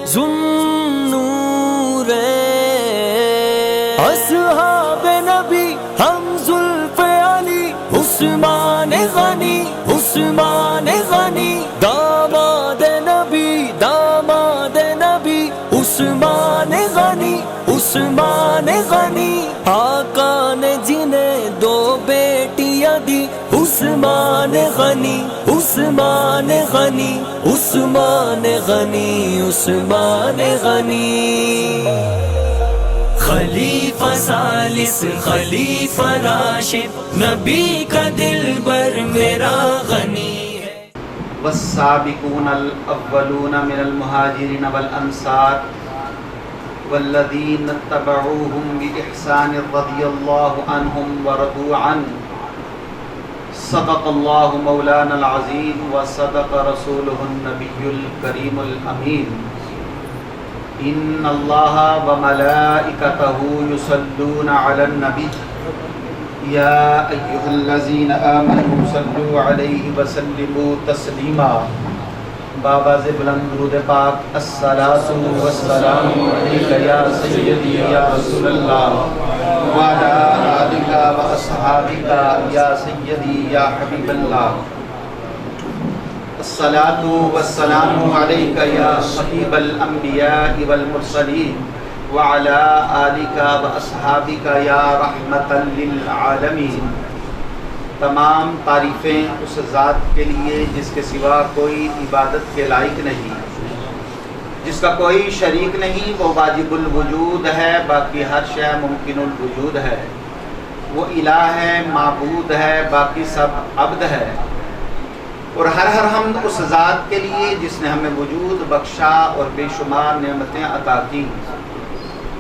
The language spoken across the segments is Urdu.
ذوالنورین، اصحاب نبی ہم زلف علی، عثمان غنی، عثمان غنی، داماد نبی، داماد نبی، عثمان غنی، عثمان غنی، آقا نے جنہیں دو بیٹیاں دی، عثمان غنی، عثمان غنی، عثمان غنی، عثمان غنی، خلیفہ ثالث خلیفہ راشد، نبی کا دل بر میرا غنی ہے۔ والسابقون الاولون من المہاجرین والانصار والذین اتبعوهم بإحسان رضی اللہ عنہم ورضوا عنہ، صدق اللہ مولانا العظیم وصدق رسولہ النبی الکریم الامین۔ ان اللہ وملائکتہ یصلون علی النبی یا ایہا الذین آمنوا صلوا علیہ وسلموا تسلیما۔ بابا سے بلند درود پاک، الصلاۃ والسلام علیک یا سیدی یا رسول اللہ وعلی آلک واصحابک یا سیدی یا حبیب اللہ۔ الصلاۃ والسلام علیک یا خطیب الانبیاء والمرسلین وعلی آلک واصحابک یا رحمتا للعالمین۔ تمام تعریفیں اس ذات کے لیے جس کے سوا کوئی عبادت کے لائق نہیں، جس کا کوئی شریک نہیں، وہ واجب الوجود ہے، باقی ہر شے ممکن الوجود ہے، وہ الہ ہے، معبود ہے، باقی سب عبد ہے۔ اور ہر حمد اس ذات کے لیے جس نے ہمیں وجود بخشا اور بے شمار نعمتیں عطا کی۔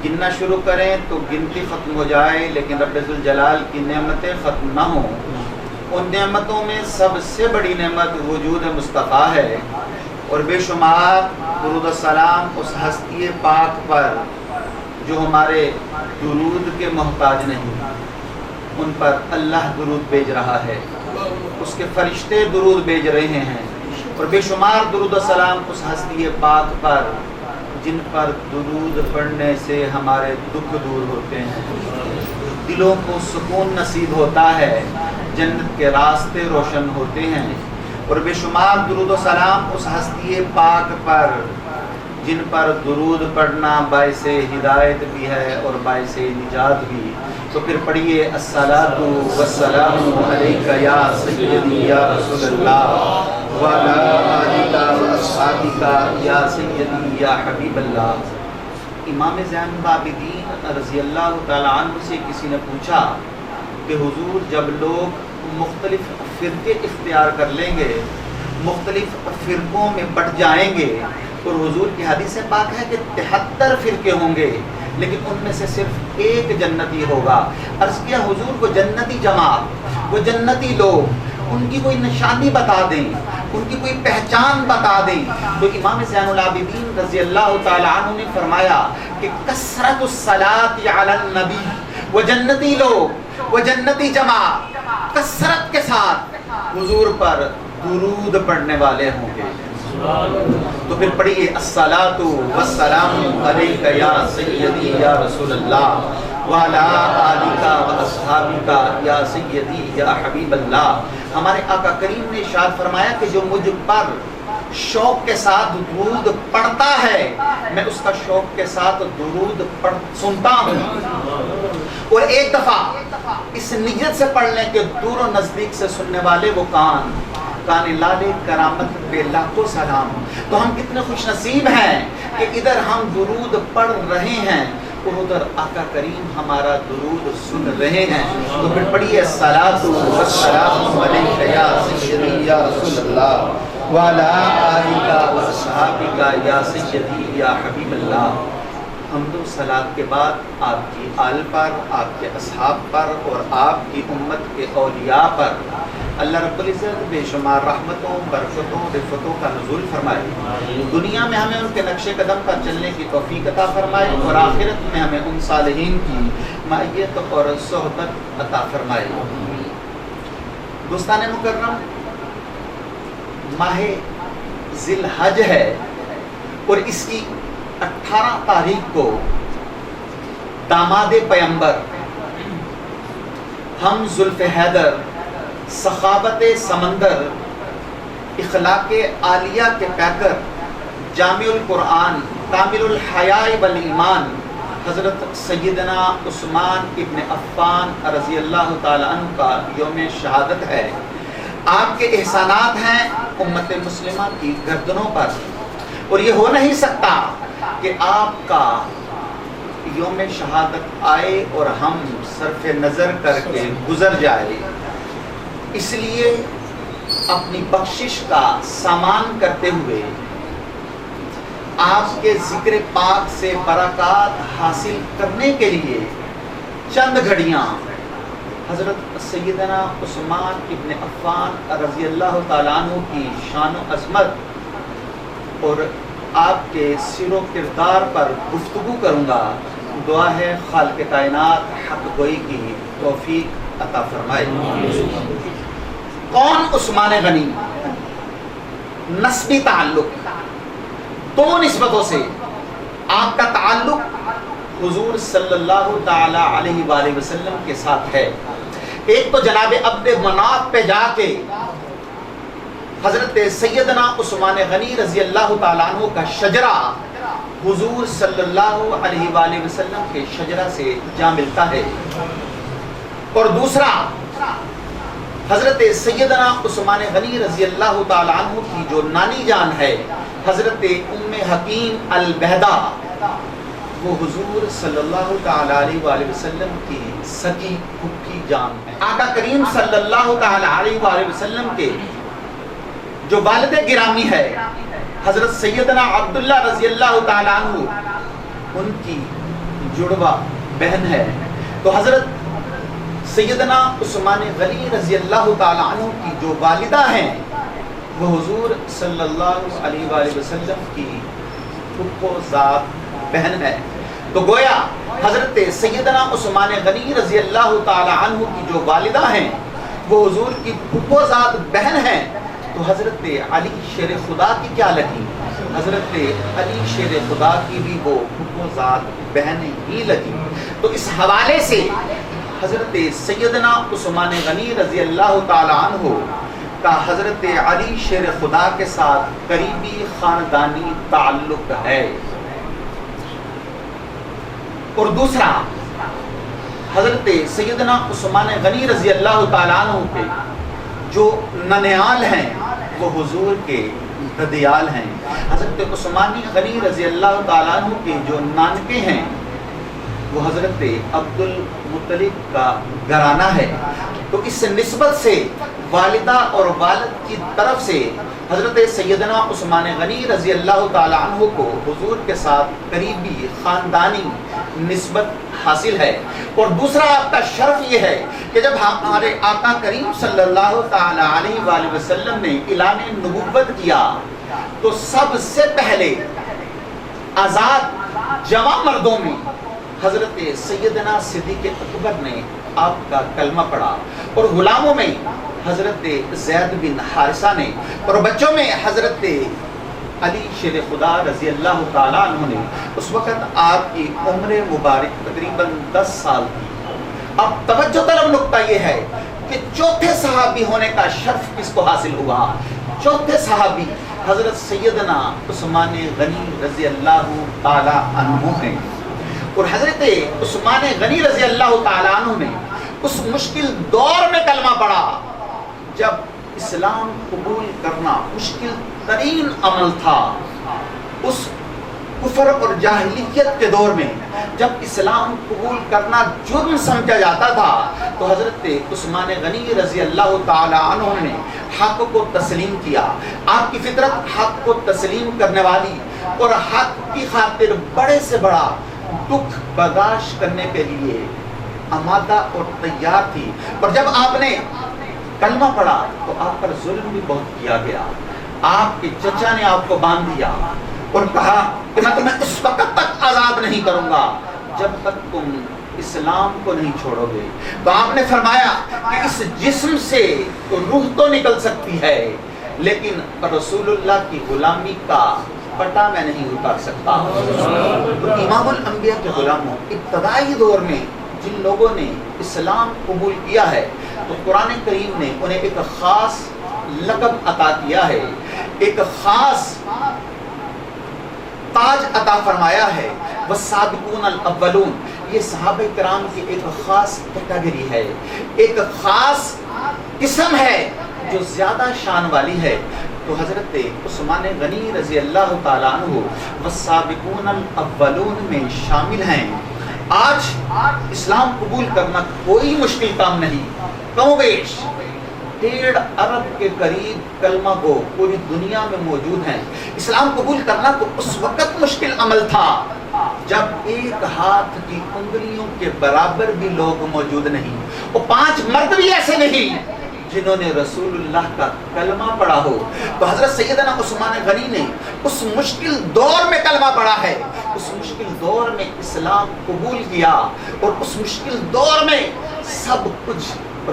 گننا شروع کریں تو گنتی ختم ہو جائے، لیکن رب ذوالجلال کی نعمتیں ختم نہ ہوں۔ ان نعمتوں میں سب سے بڑی نعمت وجود مصطفیٰ ہے، اور بے شمار درود و سلام اس ہستی پاک پر جو ہمارے درود کے محتاج نہیں، ان پر اللہ درود بھیج رہا ہے، اس کے فرشتے درود بھیج رہے ہیں، اور بے شمار درود و سلام اس ہستی پاک پر جن پر درود پڑھنے سے ہمارے دکھ دور ہوتے ہیں، دلوں کو سکون نصیب ہوتا ہے، جنت کے راستے روشن ہوتے ہیں۔ اور بے شمار درود و سلام اس ہستی پاک پر جن پر درود پڑھنا باعث ہدایت بھی ہے اور باعث نجات بھی۔ تو پھر پڑھیے الصلاۃ والسلام علیک یا سیدی یا رسول اللہ وعلی آلک واصحابک یا سیدی یا حبیب اللہ۔ امام زین العابدین رضی اللہ تعالیٰ عنہ سے کسی نے پوچھا کہ حضور جب لوگ مختلف فرقے اختیار کر لیں گے، مختلف فرقوں میں بٹ جائیں گے، اور حضور کی حدیث پاک ہے کہ 73 فرقے ہوں گے، لیکن ان میں سے صرف ایک جنتی ہوگا۔ عرض کیا حضور کو جنتی جماعت، وہ جنتی لوگ، ان کی کوئی نشانی بتا دیں، ان کی کوئی پہچان بتا دیں۔ تو امام زین العابدین رضی اللہ تعالیٰ عنہ نے فرمایا کہ کثرت الصلاۃ علی النبی، وہ جنتی لوگ، وہ جنتی جماعت کثرت کے ساتھ حضور پر درود پڑھنے والے ہوں گے۔ تو پھر پڑھیے الصلاۃ والسلام علیک یا سیدی یا رسول اللہ وعلی آلک واصحابک یا سیدی یا حبیب اللہ۔ ہمارے آقا کریم نے ارشاد فرمایا کہ جو مجھ پر شوق کے ساتھ درود پڑھتا ہے، میں اس کا شوق کے ساتھ درود سنتا ہوں، اور ایک دفعہ اس نیت سے پڑھ لیں کہ دور و نزدیک سے سننے والے وہ کان لالے کرامت پہ لاکھوں سلام۔ تو ہم کتنے خوش نصیب ہیں کہ ادھر ہم درود پڑھ رہے ہیں اور ادھر آقا کریم ہمارا درود سن رہے ہیں۔ تو پھر پڑھیے الصلاۃ والسلام علیک یا سیدی یا رسول اللہ وعلی آلک واصحابک یا سیدی یا حبیب اللہ۔ حمد و صلات کے بعد آپ کی آل پر، آپ کے اصحاب پر اور آپ کی امت کے اولیاء پر اللہ رب العزت بے شمار رحمتوں، برکتوں، رفتوں کا نزول فرمائے۔ دنیا میں ہمیں ان کے نقش قدم پر چلنے کی توفیق عطا فرمائے، اور آخرت میں ہمیں ان صالحین کی معیت اور صحبت عطا فرمائے۔ دوستان مکرم، ماہ ذی الحج ہے، اور اس کی 18 تاریخ کو داماد پیمبر ہم زلف حیدر سخاوت سمندر اخلاق عالیہ کے پیکر جامع القرآن کامل الحیاء والایمان حضرت سیدنا عثمان ابن عفان رضی اللہ تعالی عنہ کا یوم شہادت ہے۔ آپ کے احسانات ہیں امت مسلمہ کی گردنوں پر، اور یہ ہو نہیں سکتا کہ آپ کا یوم شہادت آئے اور ہم صرف نظر کر کے گزر جائے۔ اس لیے اپنی بخشش کا سامان کرتے ہوئے آپ کے ذکر پاک سے برکات حاصل کرنے کے لیے چند گھڑیاں حضرت سیدنا عثمان ابن عفان رضی اللہ تعالیٰ عنہ کی شان و عظمت اور آپ کے سیر و کردار پر گفتگو کروں گا۔ دعا ہے خالق کائنات حق گوئی کی توفیق عطا فرمائے۔ کون عثمان غنی؟ نسبی تعلق، دو نسبتوں سے آپ کا تعلق حضور صلی اللہ تعالی علیہ وآلہ وسلم کے ساتھ ہے۔ ایک تو جناب عبد مناف پہ جا کے حضرت سیدنا عثمان غنی رضی اللہ تعالیٰ عنہ کا شجرہ حضور صلی اللہ علیہ وآلہ وسلم کے شجرہ سے جا ملتا ہے، اور دوسرا حضرت سیدنا عثمان غنی رضی اللہ تعالیٰ عنہ کی جو نانی جان ہے حضرت ام حکیم البہدہ، وہ حضور صلی اللہ تعالیٰ علیہ وآلہ وسلم کی سکی پھپھی جان ہے۔ آقا کریم صلی اللہ تعالیٰ علیہ وآلہ وسلم کے جو والد گرامی ہے حضرت سیدنا عبداللہ رضی اللہ تعالیٰ عنہ، ان کی جڑوا بہن ہے۔ تو حضرت سیدنا عثمان غنی رضی اللہ تعالیٰ عنہ کی جو والدہ ہیں وہ حضور صلی اللہ علیہ وآلہ وسلم کی پھپھو ذات بہن ہے۔ تو گویا حضرت سیدنا عثمان غنی رضی اللہ تعالیٰ عنہ کی جو والدہ ہیں وہ حضور کی پھپھو ذات بہن ہیں، تو حضرت علی شیر خدا کی کیا لگی؟ حضرت علی شیر خدا کی بھی وہ پھپھو ذات بہن ہی لگی۔ تو اس حوالے سے حضرت سیدنا عثمان غنی رضی اللہ تعالیٰ عنہ کا حضرت علی شیر خدا کے ساتھ قریبی خاندانی تعلق ہے۔ اور دوسرا حضرت سیدنا عثمان غنی رضی اللہ تعالیٰ عنہ کے جو ننیال ہیں وہ حضور کے ددیال ہیں۔ حضرت عثمان غنی رضی اللہ تعالیٰ عنہ کے جو نانکے ہیں وہ حضرت عبد المطلب کا گھرانہ ہے۔ تو اس نسبت سے والدہ اور والد کی طرف سے حضرت سیدنا عثمان غنی رضی اللہ تعالیٰ عنہ کو حضور کے ساتھ قریبی خاندانی نسبت حاصل ہے۔ اور دوسرا آپ کا شرف یہ ہے کہ جب ہمارے آقا کریم صلی اللہ تعالیٰ علیہ وآلہ وسلم نے اعلان نبوت کیا تو سب سے پہلے آزاد جوان مردوں میں حضرت سیدنا صدیق اکبر نے آپ کا کلمہ پڑھا، اور غلاموں میں حضرت زید بن حارثہ نے، اور بچوں میں حضرت علی شیر خدا رضی اللہ تعالیٰ عنہ نے۔ اس وقت آپ کی عمر مبارک تقریباً 10 سال تھی۔ اب توجہ طلب نقطہ یہ ہے کہ چوتھے صحابی ہونے کا شرف کس کو حاصل ہوا؟ چوتھے صحابی حضرت سیدنا عثمان غنی رضی اللہ تعالیٰ عنہ ہیں۔ اور حضرت عثمان غنی رضی اللہ تعالیٰ عنہ نے اس مشکل دور میں کلمہ پڑھا جب اسلام قبول کرنا مشکل ترین عمل تھا۔ اس کفر اور جاہلیت کے دور میں جب اسلام قبول کرنا جرم سمجھا جاتا تھا تو حضرت عثمان غنی رضی اللہ تعالی عنہ نے حق کو تسلیم کیا۔ آپ کی فطرت حق کو تسلیم کرنے والی اور حق کی خاطر بڑے سے بڑا دکھ برداشت کرنے کے لیے آمادہ اور تیار تھی۔ اور جب آپ نے کلمہ پڑھا تو آپ پر ظلم بھی بہت کیا گیا۔ آپ کے چچا نے آپ کو باندھ دیا اور کہا کہ میں تمہیں اس وقت تک آزاد نہیں کروں گا جب تک تم اسلام کو نہیں چھوڑو گے۔ تو آپ نے فرمایا کہ اس جسم سے روح تو نکل سکتی ہے لیکن رسول اللہ کی غلامی کا پٹا میں نہیں اتار سکتا۔ تو امام الانبیاء کے غلاموں، ابتدائی دور میں جن لوگوں نے اسلام قبول کیا ہے تو قرآن کریم نے انہیں ایک خاص لقب عطا کیا ہے، ایک خاص تاج عطا فرمایا ہے۔ والسابقون الاولون، یہ صحابہ کرام کی ایک خاص کیٹیگری ہے، ایک خاص قسم ہے جو زیادہ شان والی ہے۔ تو حضرت عثمان غنی رضی اللہ تعالیٰ عنہ والسابقون الاولون میں شامل ہیں۔ آج اسلام قبول کرنا کوئی مشکل کام نہیں، کم و بیش 1.5 ارب کے قریب کلمہ گو پوری دنیا میں موجود ہیں۔ اسلام قبول کرنا تو اس وقت مشکل عمل تھا جب ایک ہاتھ کی انگلیوں کے برابر بھی لوگ موجود نہیں، اور 5 مرد بھی ایسے نہیں جنہوں نے رسول اللہ کا کلمہ پڑھا ہو۔ تو حضرت سیدنا عثمان غنی نے اس مشکل دور میں کلمہ پڑھا ہے، اس مشکل دور میں اسلام قبول کیا، اور اس مشکل دور میں سب کچھ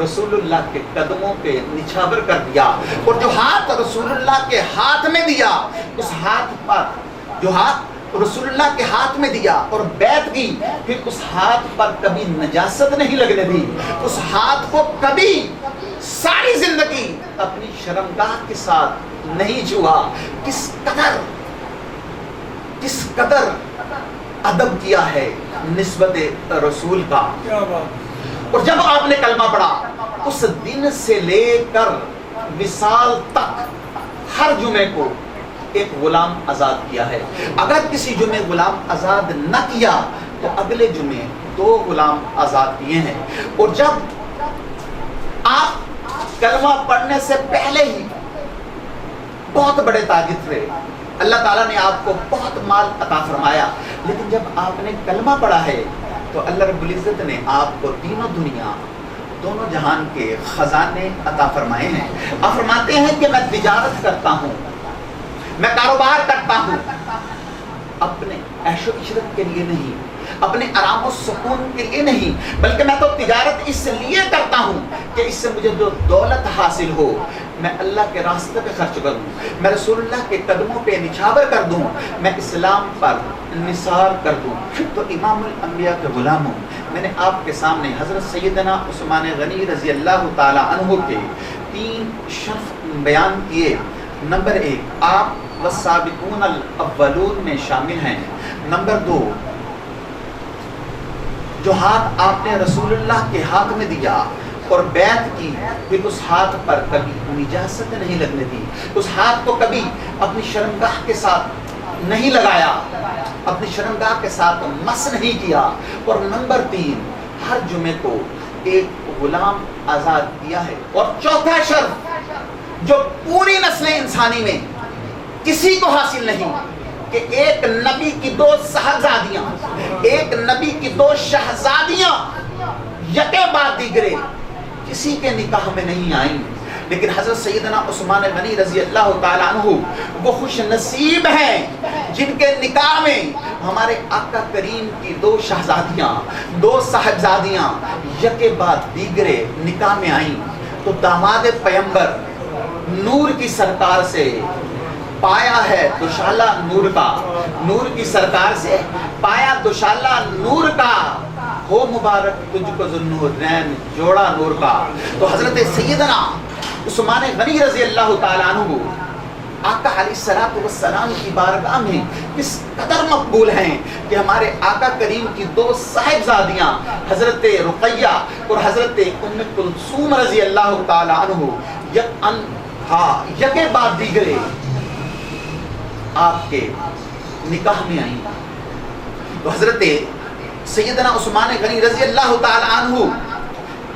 رسول اللہ کے قدموں پہ نچھاور کر دیا، اور جو ہاتھ رسول اللہ کے ہاتھ میں دیا، اس ہاتھ پر جو ہاتھ رسول اللہ کے ہاتھ میں دیا اور بیعت کی، پھر اس ہاتھ پر کبھی نجاست نہیں لگنے دی، اس ہاتھ کو کبھی ساری زندگی اپنی شرمگاہ کے ساتھ نہیں چھوا۔ کس قدر ادب کیا ہے نسبت رسول کا۔ اور جب آپ نے کلمہ پڑھا، اس دن سے لے کر وصال تک ہر جمعے کو ایک غلام آزاد کیا ہے۔ اگر کسی جمعے غلام آزاد نہ کیا تو اگلے جمعے 2 غلام آزاد کیے ہیں۔ اور جب آپ کلمہ پڑھنے سے پہلے ہی بہت بڑے تاجر تھے، اللہ تعالیٰ نے آپ کو بہت مال عطا فرمایا، لیکن جب آپ نے کلمہ پڑھا ہے تو اللہ رب العزت نے آپ کو تینوں دنیا، دونوں جہان کے خزانے عطا فرمائے ہیں۔ آپ فرماتے ہیں کہ میں تجارت کرتا ہوں، میں کاروبار کرتا ہوں، اپنے عیش و عشرت کے لیے نہیں، اپنے آرام و سکون کے لیے نہیں، بلکہ میں تو تجارت اس لیے کرتا ہوں کہ اس سے مجھے جو دولت حاصل ہو میں اللہ کے راستے پہ خرچ کروں، میں رسول اللہ کے قدموں پہ نچھاور کر دوں، میں اسلام پر نثار کر دوں۔ تو امام الانبیاء کے غلاموں، میں نے آپ کے سامنے حضرت سیدنا عثمان غنی رضی اللہ تعالی عنہ کے 3 شرف بیان کیے۔ نمبر 1، آپ والسابقون الاولون میں شامل ہیں۔ نمبر 2، جو ہاتھ آپ نے رسول اللہ کے ہاتھ میں دیا اور بیعت کی، پھر اس ہاتھ پر کبھی نجاست نہیں لگنے دی، اس ہاتھ کو کبھی اپنی شرمگاہ کے ساتھ نہیں لگایا، اپنی شرمگاہ کے ساتھ مس نہیں کیا۔ اور نمبر 3، ہر جمعے کو ایک غلام آزاد کیا ہے۔ اور چوتھا شرف جو پوری نسل انسانی میں کسی کو حاصل نہیں، کہ ایک نبی کی 2 صاحبزادیاں، ایک نبی کی 2 شہزادیاں یکے بعد دیگرے کسی کے نکاح میں نہیں آئیں، لیکن حضرت سیدنا عثمان غنی رضی اللہ تعالیٰ عنہ وہ خوش نصیب ہیں جن کے نکاح میں ہمارے آقا کریم کی 2 شہزادیاں، 2 صاحبزادیاں یکے بعد دیگرے نکاح میں آئیں۔ تو داماد پیغمبر نور کی سرکار سے پایا ہے دوشالہ نور کا، نور کی سرکار سے پایا دوشالہ نور کا، ہو مبارک تجھ کو ذوالنورین جوڑا نور کا۔ تو حضرت سیدنا عثمان غنی رضی اللہ تعالیٰ عنہ آقا علیہ السلام کی بارگاہ میں کس قدر مقبول ہیں کہ ہمارے آقا کریم کی 2 صاحبزادیاں حضرت رقیہ اور حضرت ام کلثوم رضی اللہ تعالیٰ عنہ یکے بعد دیگرے آپ کے نکاح میں آئیں۔ تو حضرت سیدنا عثمان غنی رضی اللہ تعالی عنہ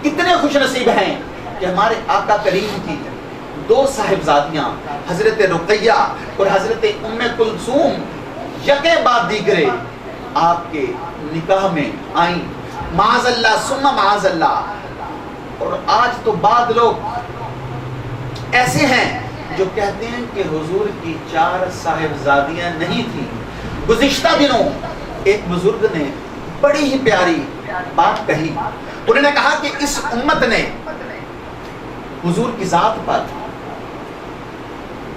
کتنے خوش نصیب ہیں کہ ہمارے آقا کریم کی 2 صاحبزادیاں حضرت رقیہ اور حضرت ام کلثوم یکے بعد دیگرے آپ کے نکاح میں آئیں۔ معاذ اللہ ثم معاذ اللہ۔ اور آج تو بعض لوگ ایسے ہیں جو کہتے ہیں کہ حضور کی 4 صاحبزادیاں نہیں تھیں۔ گزشتہ دنوں ایک بزرگ نے بڑی ہی پیاری بات کہی، انہوں نے کہا کہ اس امت نے حضور کی ذات پر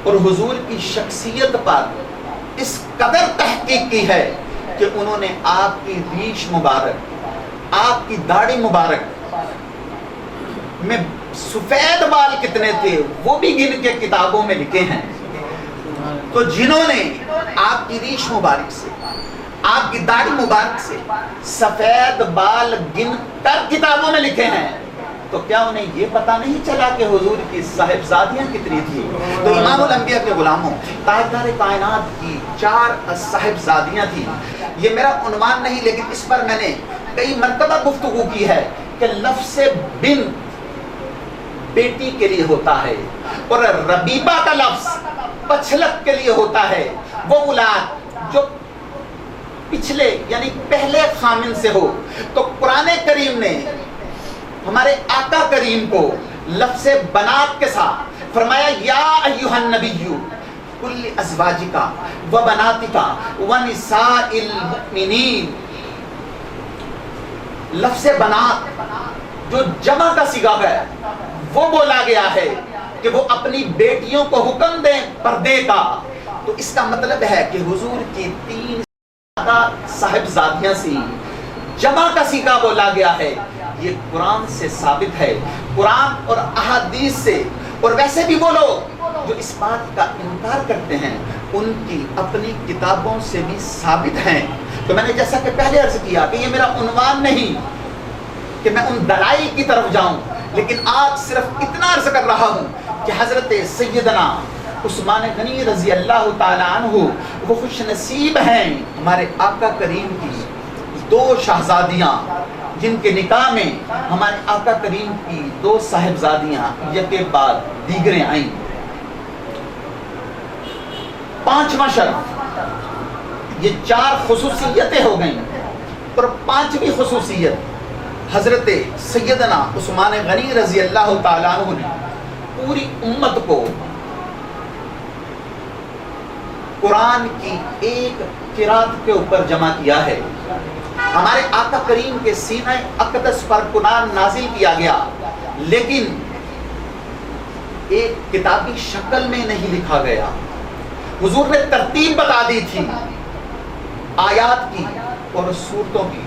اور حضور کی شخصیت پر اس قدر تحقیق کی ہے کہ انہوں نے آپ کی ریش مبارک، آپ کی داڑھی مبارک میں سفید بال کتنے تھے وہ بھی گن کے کتابوں میں لکھے ہیں۔ تو جنہوں نے آپ کی ریش مبارک سے، آپ کی داڑھی مبارک سے سفید بال گن کر کتابوں میں لکھے ہیں، تو کیا انہیں یہ پتا نہیں چلا کہ حضور کی صاحبزادیاں کتنی تھی؟ تو امام الانبیاء کے غلاموں، تاجدار کائنات کی 4 صاحبزادیاں تھیں۔ یہ میرا عنوان نہیں، لیکن اس پر میں نے کئی مرتبہ گفتگو کی ہے کہ لفظ بن بیٹی کے لیے ہوتا ہے، اور ربیبہ کا لفظ پچھلک کے لیے ہوتا ہے، وہ اولاد جو پچھلے یعنی پہلے خامن سے ہو۔ تو قرآن کریم نے ہمارے آقا کریم کو لفظ بنات کے ساتھ فرمایا یا ایھا النبی کل ازواجکا و بناتکا و نساء المؤمنین۔ لفظ بنات جو جمع کا صیغہ ہے وہ بولا گیا ہے کہ وہ اپنی بیٹیوں کو حکم دیں پردے کا۔ تو اس کا مطلب ہے کہ حضور کی 3 صاحبزادیاں سی، جمع کا صیغہ بولا گیا ہے۔ یہ قرآن سے ثابت ہے، قرآن اور احادیث سے۔ اور ویسے بھی وہ لوگ جو اس بات کا انکار کرتے ہیں ان کی اپنی کتابوں سے بھی ثابت ہیں۔ تو میں نے جیسا کہ پہلے عرض کیا کہ یہ میرا عنوان نہیں کہ میں ان دلائل کی طرف جاؤں، لیکن آج صرف اتنا عرض کر رہا ہوں کہ حضرت سیدنا عثمان غنی رضی اللہ تعالیٰ عنہ وہ خوش نصیب ہیں، ہمارے آقا کریم کی 2 شہزادیاں جن کے نکاح میں ہمارے آقا کریم کی 2 صاحبزادیاں یکے بعد دیگریں آئیں۔ 5واں شرف، یہ 4 خصوصیتیں ہو گئیں، اور 5ویں خصوصیت حضرت سیدنا عثمان غنی رضی اللہ تعالیٰ عنہ نے پوری امت کو قرآن کی ایک قرات کے اوپر جمع کیا ہے۔ ہمارے آقا کریم کے سینہ اقدس پر قرآن نازل کیا گیا، لیکن ایک کتابی شکل میں نہیں لکھا گیا۔ حضور نے ترتیب بتا دی تھی آیات کی اور سورتوں کی،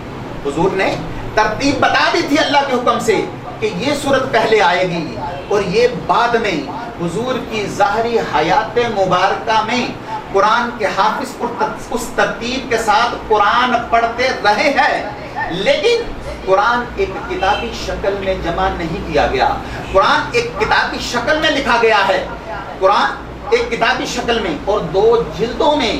حضور نے ترتیب بتا دی تھی اللہ کے حکم سے کہ یہ سورت پہلے آئے گی اور یہ بعد میں۔ حضور کی ظاہری حیات مبارکہ میں قرآن کے حافظ اس ترتیب کے ساتھ قرآن پڑھتے رہے ہیں، لیکن قرآن ایک کتابی شکل میں جمع نہیں کیا گیا۔ قرآن ایک کتابی شکل میں لکھا گیا ہے، قرآن ایک کتابی شکل میں اور 2 جلدوں میں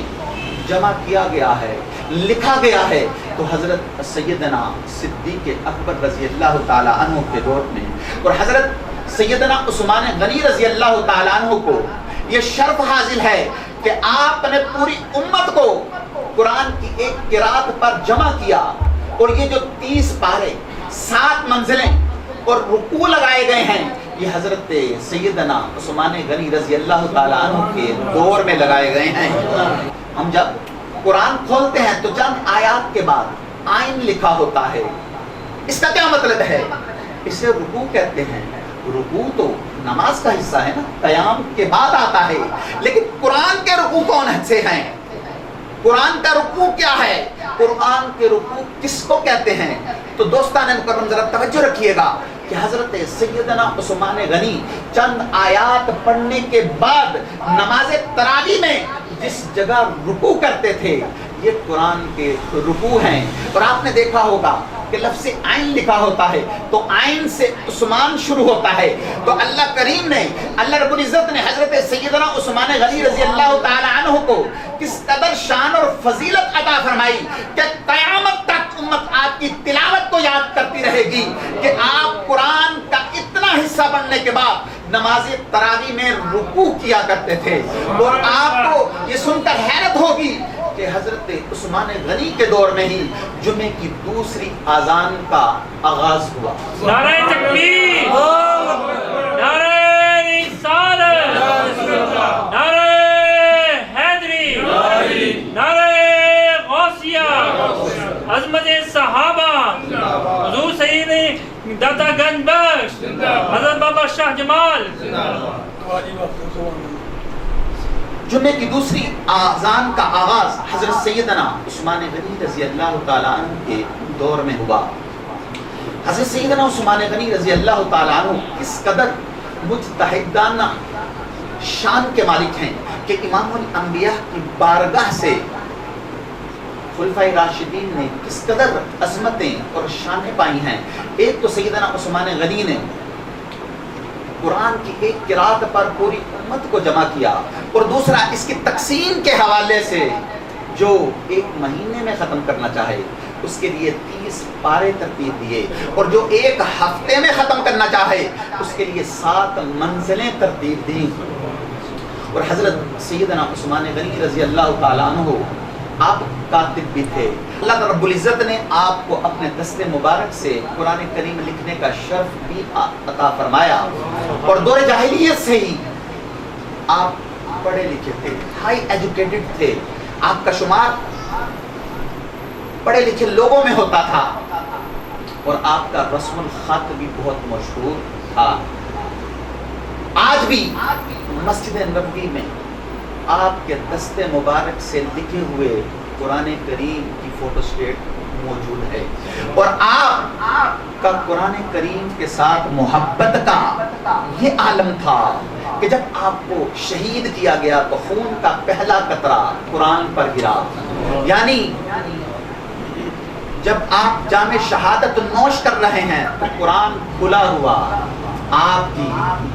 جمع کیا گیا ہے، لکھا گیا ہے۔ تو حضرت سیدنا صدیق اکبر رضی اللہ تعالیٰ عنہ کے دور میں اور حضرت سیدنا عثمان غنی رضی اللہ تعالیٰ عنہ کو یہ شرف حاصل ہے کہ آپ نے پوری امت کو قرآن کی ایک قرات پر جمع کیا، اور یہ جو 30 پارے 7 منزلیں اور رکوع لگائے گئے ہیں یہ حضرت سیدنا عثمان غنی رضی اللہ تعالیٰ عنہ کے دور میں لگائے گئے ہیں۔ ہم جب قرآن کھولتے ہیں تو چند آیات کے بعد آئین لکھا ہوتا ہے، اس کا کیا مطلب ہے؟ اسے رکوع کہتے ہیں۔ رکوع تو نماز کا حصہ ہے نا، قیام کے بعد آتا ہے، لیکن قرآن کے رکوع کون سے ہیں؟ قرآن کا رکوع کیا ہے؟ قرآن کے رکوع کس کو کہتے ہیں؟ تو دوستان مکرم ذرا توجہ رکھیے گا کہ حضرت سیدنا عثمان غنی چند آیات پڑھنے کے بعد نماز تراویح میں جس جگہ رکوع کرتے تھے یہ قرآن کے رکوع ہیں۔ اور آپ نے دیکھا ہوگا کہ لفظ عین لکھا ہوتا ہے تو عین سے عثمان شروع ہوتا ہے۔ تو اللہ کریم نے، اللہ رب العزت نے حضرت سیدنا عثمان غنی رضی اللہ تعالی عنہ کو کس قدر شان اور فضیلت عطا فرمائی کہ قیامت تک امت آپ کی تلاوت کو یاد کرتی رہے گی کہ آپ قرآن کا اتنا حصہ بننے کے بعد نماز تراویح میں رکوع کیا کرتے تھے۔ اور آپ کو یہ سن کر حیرت ہوگی کہ حضرت عثمان غنی کے دور میں ہی جمعے کی دوسری اذان کا آغاز ہوا۔ نعرہ تکبیر، نعرہ رسالت، نعرہ حیدری، نعرہ غوثیہ، عظمت صحابہ، حضور سید داتا گنج بخش، حضرت بابا شاہ جمال۔ جمعے کی دوسری اذان کا آغاز حضرت سیدنا عثمان غنی رضی اللہ تعالیٰ عنہ کے دور میں ہوا۔ حضرت سیدنا عثمان غنی رضی اللہ تعالیٰ عنہ کس قدر مجتہدانہ شان کے مالک ہیں کہ امام الانبیاء کی بارگاہ سے خلفائے راشدین نے کس قدر عظمتیں اور شانیں پائی ہیں۔ ایک تو سیدنا عثمان غنی نے قرآن کی ایک قرات پر پوری امت کو جمع کیا، اور دوسرا اس کی تقسیم کے حوالے سے جو ایک مہینے میں ختم کرنا چاہے اس کے لیے 30 پارے ترتیب دیے، اور جو ایک ہفتے میں ختم کرنا چاہے اس کے لیے 7 منزلیں ترتیب دیں۔ اور حضرت سیدنا عثمان غنی رضی اللہ تعالیٰ عنہ آپ کاتب بھی تھے۔ اللہ رب العزت نے آپ کو اپنے دست مبارک سے قرآن کریم لکھنے کا شرف بھی عطا فرمایا، اور دور جاہلیت سے ہی آپ پڑھے لکھے تھے، ہائی ایجوکیٹڈ تھے، آپ کا شمار پڑھے لکھے لوگوں میں ہوتا تھا، اور آپ کا رسم الخط بھی بہت مشہور تھا۔ آج بھی مسجد نبوی میں آپ کے دست مبارک سے لکھے ہوئے قرآن کریم کی فوٹو اسٹیٹ موجود ہے، اور آپ کا قرآن کریم کے ساتھ محبت کا یہ عالم تھا کہ جب آپ کو شہید کیا گیا تو خون کا پہلا قطرہ قرآن پر گرا، یعنی جب آپ جام شہادت نوش کر رہے ہیں تو قرآن کھلا ہوا آپ کی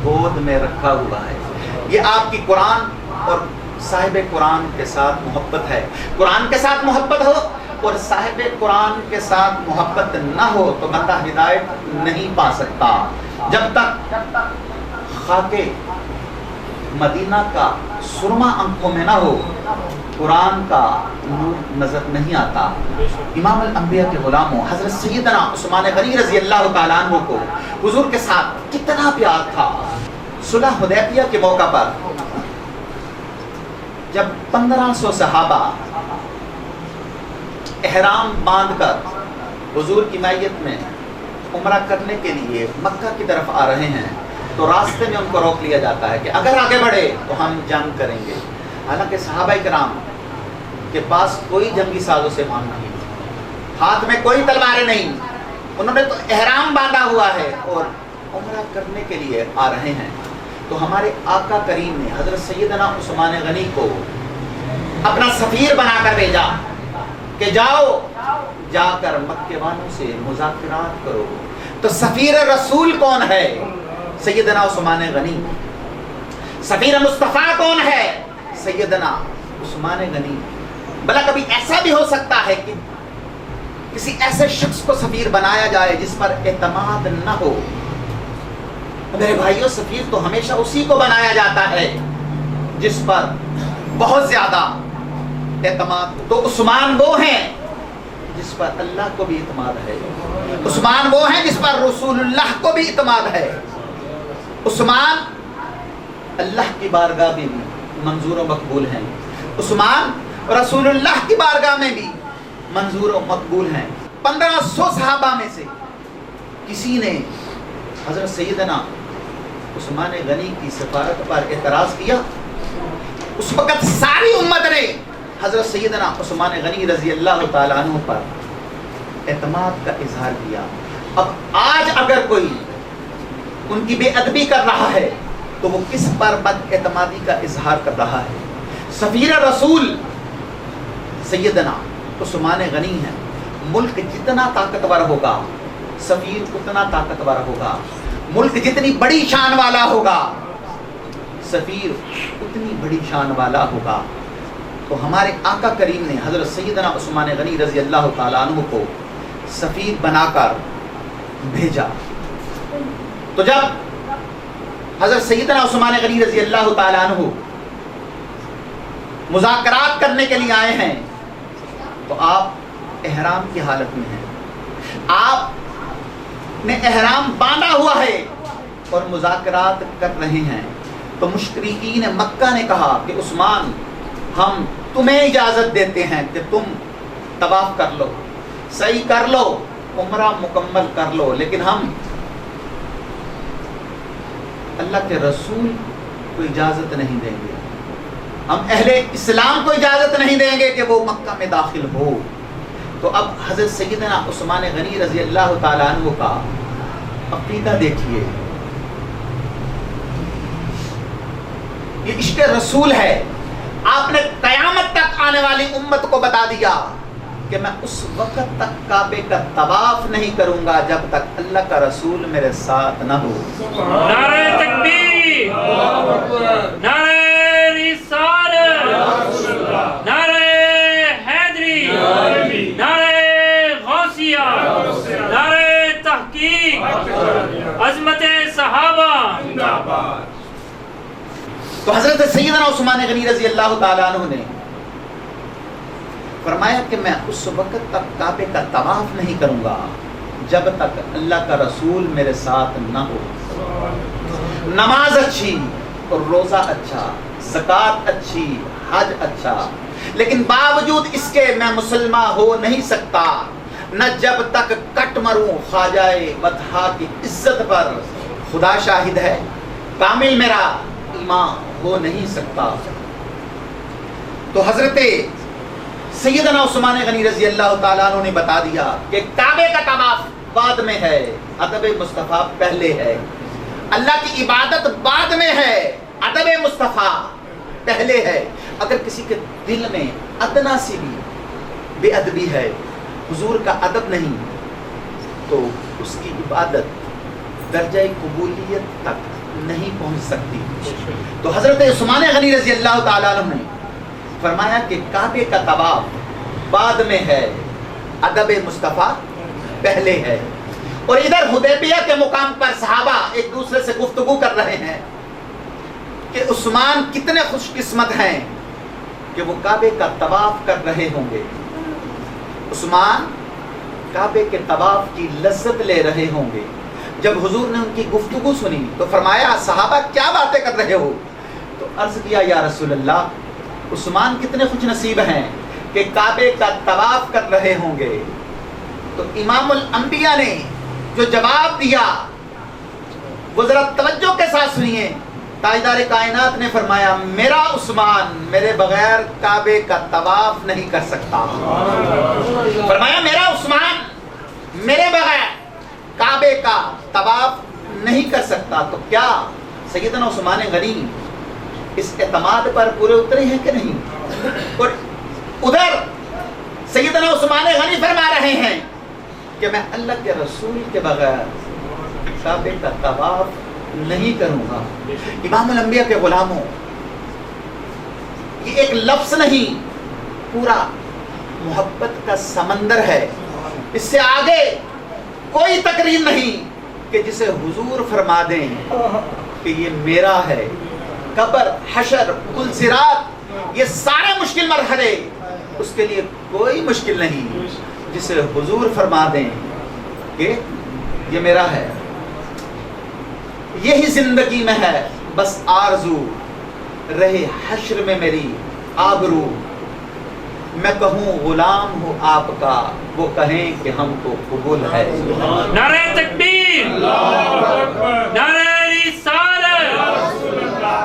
گود میں رکھا ہوا ہے۔ یہ آپ کی قرآن اور صاحب قرآن کے ساتھ محبت ہے۔ قرآن کے ساتھ محبت ہو اور صاحب قرآن کے ساتھ محبت نہ ہو تو بندہ ہدایت نہیں پا سکتا۔ جب تک خاک مدینہ کا سرما آنکھوں میں نہ ہو قرآن کا نور نظر نہیں آتا۔ امام الانبیاء کے غلاموں حضرت سیدنا عثمان غنی رضی اللہ تعالیٰ عنہ کو حضور کے ساتھ کتنا پیار تھا۔ صلح حدیبیہ کے موقع پر جب 1500 صحابہ احرام باندھ کر حضور کی معیت میں عمرہ کرنے کے لیے مکہ کی طرف آ رہے ہیں تو راستے میں ان کو روک لیا جاتا ہے کہ اگر آگے بڑھے تو ہم جنگ کریں گے۔ حالانکہ صحابہ کرام کے پاس کوئی جنگی ساز و سامان نہیں، ہاتھ میں کوئی تلواریں نہیں، انہوں نے تو احرام باندھا ہوا ہے اور عمرہ کرنے کے لیے آ رہے ہیں۔ تو ہمارے آقا کریم نے حضرت سیدنا عثمان غنی کو اپنا سفیر بنا کر بھیجا کہ جاؤ جا کر مکے والوں سے مذاکرات کرو۔ تو سفیر رسول کون ہے؟ سیدنا عثمان غنی۔ سفیر مصطفیٰ کون ہے؟ سیدنا عثمان غنی۔ بھلا کبھی ایسا بھی ہو سکتا ہے کہ کسی ایسے شخص کو سفیر بنایا جائے جس پر اعتماد نہ ہو؟ میرے بھائیوں، سفیر تو ہمیشہ اسی کو بنایا جاتا ہے جس پر بہت زیادہ اعتماد ہو۔ تو عثمان وہ ہیں جس پر اللہ کو بھی اعتماد ہے، عثمان وہ ہیں جس پر رسول اللہ کو بھی اعتماد ہے۔ عثمان اللہ کی بارگاہ میں بھی منظور و مقبول ہیں، عثمان رسول اللہ کی بارگاہ میں بھی منظور و مقبول ہیں۔ 1500 صحابہ میں سے کسی نے حضرت سیدنا عثمان غنی کی سفارت پر اعتراض کیا؟ اس وقت ساری امت نے حضرت سیدنا عثمان غنی رضی اللہ تعالیٰ عنہ پر اعتماد کا اظہار کیا۔ اب آج اگر کوئی ان کی بے ادبی کر رہا ہے تو وہ کس پر بد اعتمادی کا اظہار کر رہا ہے؟ سفیر رسول سیدنا عثمان غنی ہے۔ ملک جتنا طاقتور ہوگا سفیر اتنا طاقتور ہوگا، ملک جتنی بڑی شان والا ہوگا سفیر اتنی بڑی شان والا ہوگا۔ تو ہمارے آقا کریم نے حضرت سیدنا عثمان غنی رضی اللہ تعالیٰ عنہ کو سفیر بنا کر بھیجا۔ تو جب حضرت سیدنا عثمان غنی رضی اللہ تعالیٰ عنہ مذاکرات کرنے کے لیے آئے ہیں تو آپ احرام کی حالت میں ہیں، آپ نے احرام باندھا ہوا ہے اور مذاکرات کر رہے ہیں۔ تو مشرکین مکہ نے کہا کہ عثمان ہم تمہیں اجازت دیتے ہیں کہ تم طواف کر لو، سعی کر لو، عمرہ مکمل کر لو، لیکن ہم اللہ کے رسول کو اجازت نہیں دیں گے۔ ہم اہل اسلام کو اجازت نہیں دیں گے کہ وہ مکہ میں داخل ہو. تو اب حضرت سیدنا عثمان غنی رضی اللہ تعالیٰ عنہ کا عقیدہ دیکھیے. یہ عشق رسول ہے. آپ نے قیامت تک آنے والی امت کو بتا دیا کہ میں اس وقت تک کعبے کا طواف نہیں کروں گا جب تک اللہ کا رسول میرے ساتھ نہ ہو. نعرہ تکبیر، نعرہ رسالت، نعرہ حیدری، نعرہ غوثیہ، نعرہ تحقیق، عظمت صحابہ. تو حضرت سیدنا عثمان غنی رضی اللہ تعالیٰ عنہ نے فرمایا کہ میں اس وقت تک کعبے کا طواف نہیں کروں گا جب تک اللہ کا رسول میرے ساتھ نہ ہو. نماز اچھی اور روزہ اچھا، زکوٰۃ اچھی، حج اچھا، لیکن باوجود اس کے میں مسلمان ہو نہیں سکتا نہ جب تک کٹ مروں خواجہ بطحا کی عزت پر. خدا شاہد ہے کامل میرا ایمان ہو نہیں سکتا. تو حضرت سیدنا عثمان غنی رضی اللہ تعالیٰ عنہ نے بتا دیا کہ کعبے کا طواف بعد میں ہے، ادب مصطفیٰ پہلے ہے. اللہ کی عبادت بعد میں ہے، ادب مصطفیٰ پہلے ہے. اگر کسی کے دل میں ادنا سی بھی بے ادبی ہے، حضور کا ادب نہیں، تو اس کی عبادت درجہ قبولیت تک نہیں پہنچ سکتی. تو حضرت عثمان غنی رضی اللہ تعالیٰ عنہ نے فرمایا کہ کعبے کا طواف بعد میں ہے، ادب مصطفیٰ پہلے ہے. اور ادھر حدیبیہ کے مقام پر صحابہ ایک دوسرے سے گفتگو کر رہے ہیں کہ عثمان کتنے خوش قسمت ہیں کہ وہ کعبے کا طواف کر رہے ہوں گے. عثمان کعبے کے طواف کی لذت لے رہے ہوں گے. جب حضور نے ان کی گفتگو سنی تو فرمایا صحابہ کیا باتیں کر رہے ہو؟ تو عرض کیا یا رسول اللہ عثمان کتنے خوش نصیب ہیں کہ کعبے کا طواف کر رہے ہوں گے. تو امام الانبیاء نے جو جواب دیا وہ ذرا توجہ کے ساتھ سنیے. تاجدار کائنات نے فرمایا میرا عثمان میرے بغیر کعبے کا طواف نہیں کر سکتا. فرمایا میرا عثمان میرے بغیر کعبے کا طواف نہیں کر سکتا. تو کیا سیدنا عثمان غنی اس اعتماد پر پورے اترے ہیں کہ نہیں؟ اور ادھر سیدنا عثمان غنی فرما رہے ہیں کہ میں اللہ کے رسول کے بغیر کعبے کا طواف نہیں کروں گا. امام الانبیاء کے غلاموں، یہ ایک لفظ نہیں، پورا محبت کا سمندر ہے. اس سے آگے کوئی تقریر نہیں کہ جسے حضور فرما دیں کہ یہ میرا ہے. قبر، حشر، کل صراط، یہ سارے مشکل مرحلے اس کے لیے کوئی مشکل نہیں جسے حضور فرما دیں کہ یہ میرا ہے. یہی زندگی میں ہے بس آرزو، رہے حشر میں میری آبرو. میں کہوں غلام ہوں آپ کا، وہ کہیں کہ ہم کو قبول ہے. نعرہ تکبیر، نعرہ رسالت،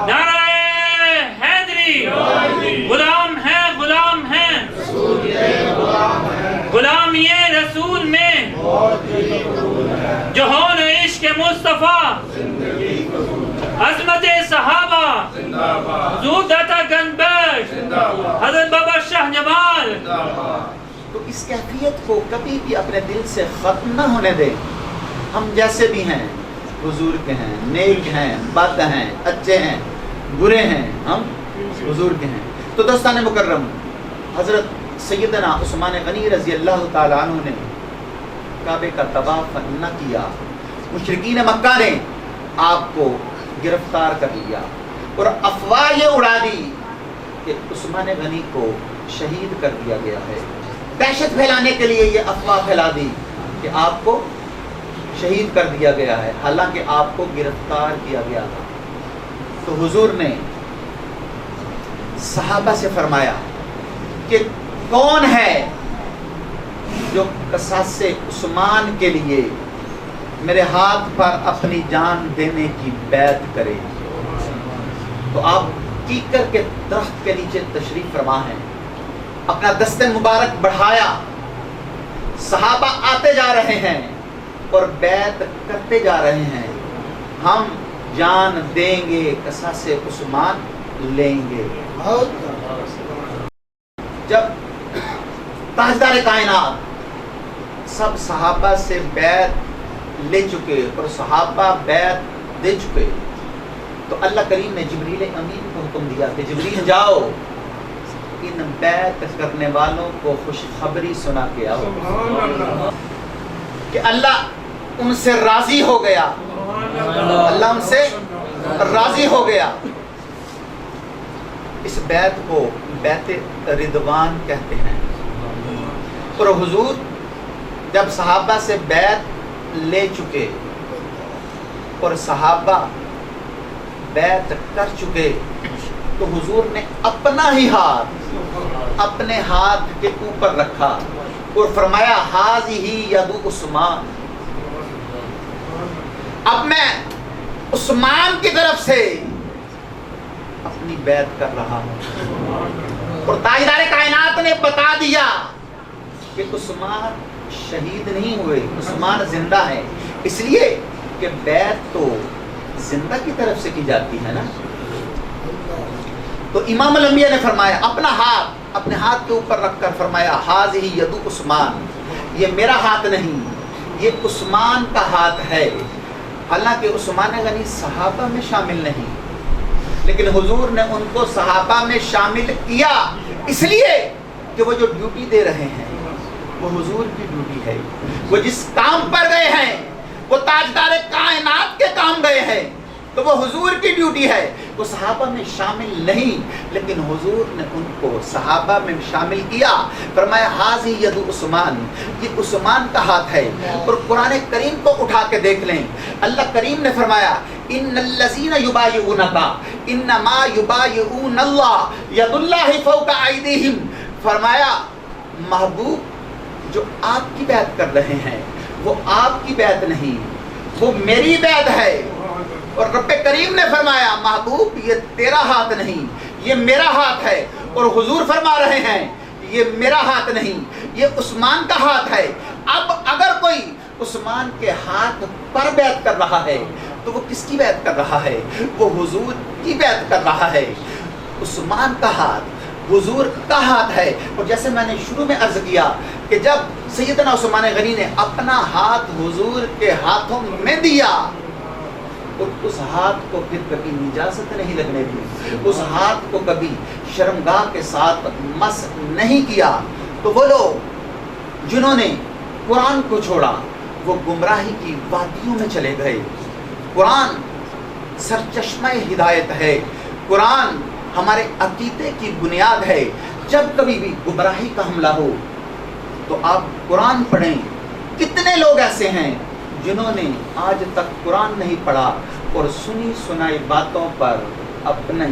نعرہ حیدری. غلام ہیں، غلام ہیں، غلام یہ رسول میں جو ہون عشق مصطفیٰ، عظمت صحابہ، حضور داتا گنج بخش، حضرت بابا شاہ جمال. تو اس کیفیت کو کبھی بھی اپنے دل سے ختم نہ ہونے دیں. ہم جیسے بھی ہیں حضور کے ہیں، نیک ہیں، بد ہیں، اچھے ہیں، برے ہیں، ہم حضور کے ہیں. تو دوستان مکرم، حضرت سیدنا عثمان غنی رضی اللہ تعالیٰ عنہ نے کعبے کا طواف نہ کیا. مشرکین مکہ نے آپ کو گرفتار کر لیا اور افواہ یہ اڑا دی کہ عثمان غنی کو شہید کر دیا گیا ہے. دہشت پھیلانے کے لیے یہ افواہ پھیلا دی کہ آپ کو شہید کر دیا گیا ہے، حالانکہ آپ کو گرفتار کیا گیا تھا. تو حضور نے صحابہ سے فرمایا کہ کون ہے جو قصاص عثمان کے لیے میرے ہاتھ پر اپنی جان دینے کی بیعت کرے. تو آپ کیکر کے درخت کے نیچے تشریف فرما ہے، اپنا دست مبارک بڑھایا، صحابہ آتے جا رہے ہیں اور بیعت کرتے جا رہے ہیں، ہم جان دیں گے قصاص عثمان لیں گے۔ جب تاجدار کائنات سب صحابہ سے بیعت لے چکے اور صحابہ بیعت دے چکے تو اللہ کریم نے جبریل امین کو حکم دیا کہ جبریل جاؤ ان بیعت کرنے والوں کو خوشخبری سنا کے آؤ کہ اللہ ان سے راضی ہو گیا، اللہ ان سے راضی ہو گیا۔ اس بیعت کو بیعت رضوان کہتے ہیں۔ اور حضور جب صحابہ سے بیعت لے چکے اور صحابہ بیعت کر چکے تو حضور نے اپنا ہی ہاتھ اپنے ہاتھ کے اوپر رکھا اور فرمایا ھذہ ید عثمان، اب میں عثمان کی طرف سے اپنی بیعت کر رہا ہوں۔ اور تاجدار کائنات نے بتا دیا کہ عثمان شہید نہیں ہوئے، عثمان زندہ ہے، اس لیے کہ بیعت تو زندہ کی طرف سے کی جاتی ہے نا۔ تو امام الانبیاء نے فرمایا اپنا ہاتھ اپنے ہاتھ کے اوپر رکھ کر فرمایا ھذہ ید عثمان، یہ میرا ہاتھ نہیں، یہ عثمان کا ہاتھ ہے۔ حالانکہ عثمان غنی صحابہ میں شامل نہیں، لیکن حضور نے ان کو صحابہ میں شامل کیا اس لیے کہ وہ جو ڈیوٹی دے رہے ہیں وہ حضور کی ڈیوٹی ہے، وہ جس کام پر گئے ہیں وہ تاجدار کائنات کے کام گئے ہیں تو وہ حضور کی ڈیوٹی ہے، وہ صحابہ میں شامل نہیں، لیکن حضور نے ان کو صحابہ میں شامل کیا۔ فرمایا ھذہ ید عثمان، یہ عثمان کا ہاتھ ہے۔ اور قرآن کریم کو اٹھا کے دیکھ لیں، اللہ کریم نے فرمایا ان الذین یبایعونک انما یبایعون اللہ ید اللہ فوق ایدیہم، فرمایا محبوب جو آپ کی بیعت کر رہے ہیں وہ آپ کی بیعت نہیں، وہ میری بیعت ہے۔ اور رب کریم نے فرمایا محبوب یہ تیرا ہاتھ نہیں، یہ میرا ہاتھ ہے۔ اور حضور فرما رہے ہیں یہ میرا ہاتھ نہیں، یہ عثمان کا ہاتھ ہے۔ اب اگر کوئی عثمان کے ہاتھ پر بیعت کر رہا ہے تو وہ کس کی بیعت کر رہا ہے؟ وہ حضور کی بیعت کر رہا ہے۔ عثمان کا ہاتھ حضور کا ہاتھ ہے۔ اور جیسے میں نے شروع میں عرض کیا کہ جب سیدنا عثمان غنی نے اپنا ہاتھ حضور کے ہاتھوں میں دیا اور اس ہاتھ کو پھر کبھی نجاست نہیں لگنے دی، اس ہاتھ کو کبھی شرمگاہ کے ساتھ مس نہیں کیا، تو وہ لوگ جنہوں نے قرآن کو چھوڑا وہ گمراہی کی وادیوں میں چلے گئے۔ قرآن سرچشمہ ہدایت ہے، قرآن ہمارے عقیدے کی بنیاد ہے۔ جب کبھی بھی گمراہی کا حملہ ہو تو آپ قرآن پڑھیں۔ کتنے لوگ ایسے ہیں جنہوں نے آج تک قرآن نہیں پڑھا اور سنی سنائی باتوں پر اپنی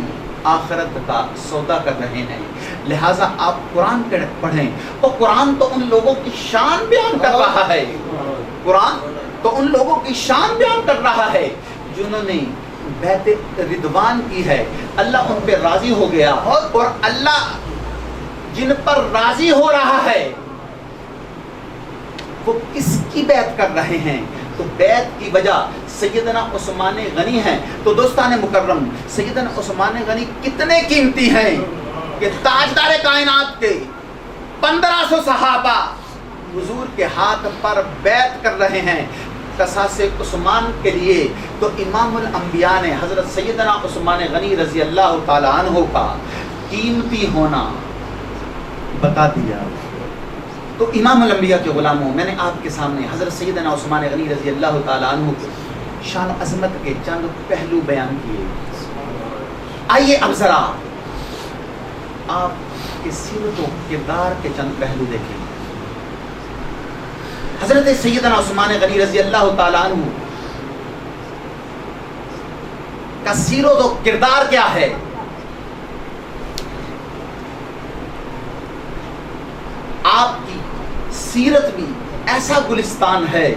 آخرت کا سودا کر رہے ہیں۔ لہٰذا آپ قرآن پڑھیں۔ اور قرآن تو ان لوگوں کی شان بیان کر رہا ہے، قرآن تو ان لوگوں کی شان بیان کر رہا ہے جنہوں نے بیعت رضوان کی ہے، اللہ ان پہ راضی ہو گیا۔ اور اللہ جن پر راضی ہو رہا ہے وہ کس کی بیعت کر رہے ہیں؟ تو بیعت کی وجہ سیدنا عثمان غنی ہیں۔ تو دوستان مکرم، سیدنا عثمان غنی کتنے قیمتی ہیں کہ تاجدار کائنات کے 1500 صحابہ حضور کے ہاتھ پر بیعت کر رہے ہیں قصاص عثمان کے لیے۔ تو امام الانبیاء نے حضرت سیدنا عثمان غنی رضی اللہ تعالی عنہ کا قیمتی ہونا بتا دیا۔ تو امام الانبیاء کے غلاموں، میں نے آپ کے سامنے حضرت سیدنا عثمان غنی رضی اللہ تعالی عنہ کے شان و عظمت کے چند پہلو بیان کیے۔ آئیے اب ذرا آپ کے سیرت و کردار کے چند پہلو دیکھیں۔ حضرت سیدنا عثمان غنی رضی اللہ تعالی عنہ کا سیرت و کردار کیا ہے؟ آپ کی سیرت بھی ایسا گلستان ہے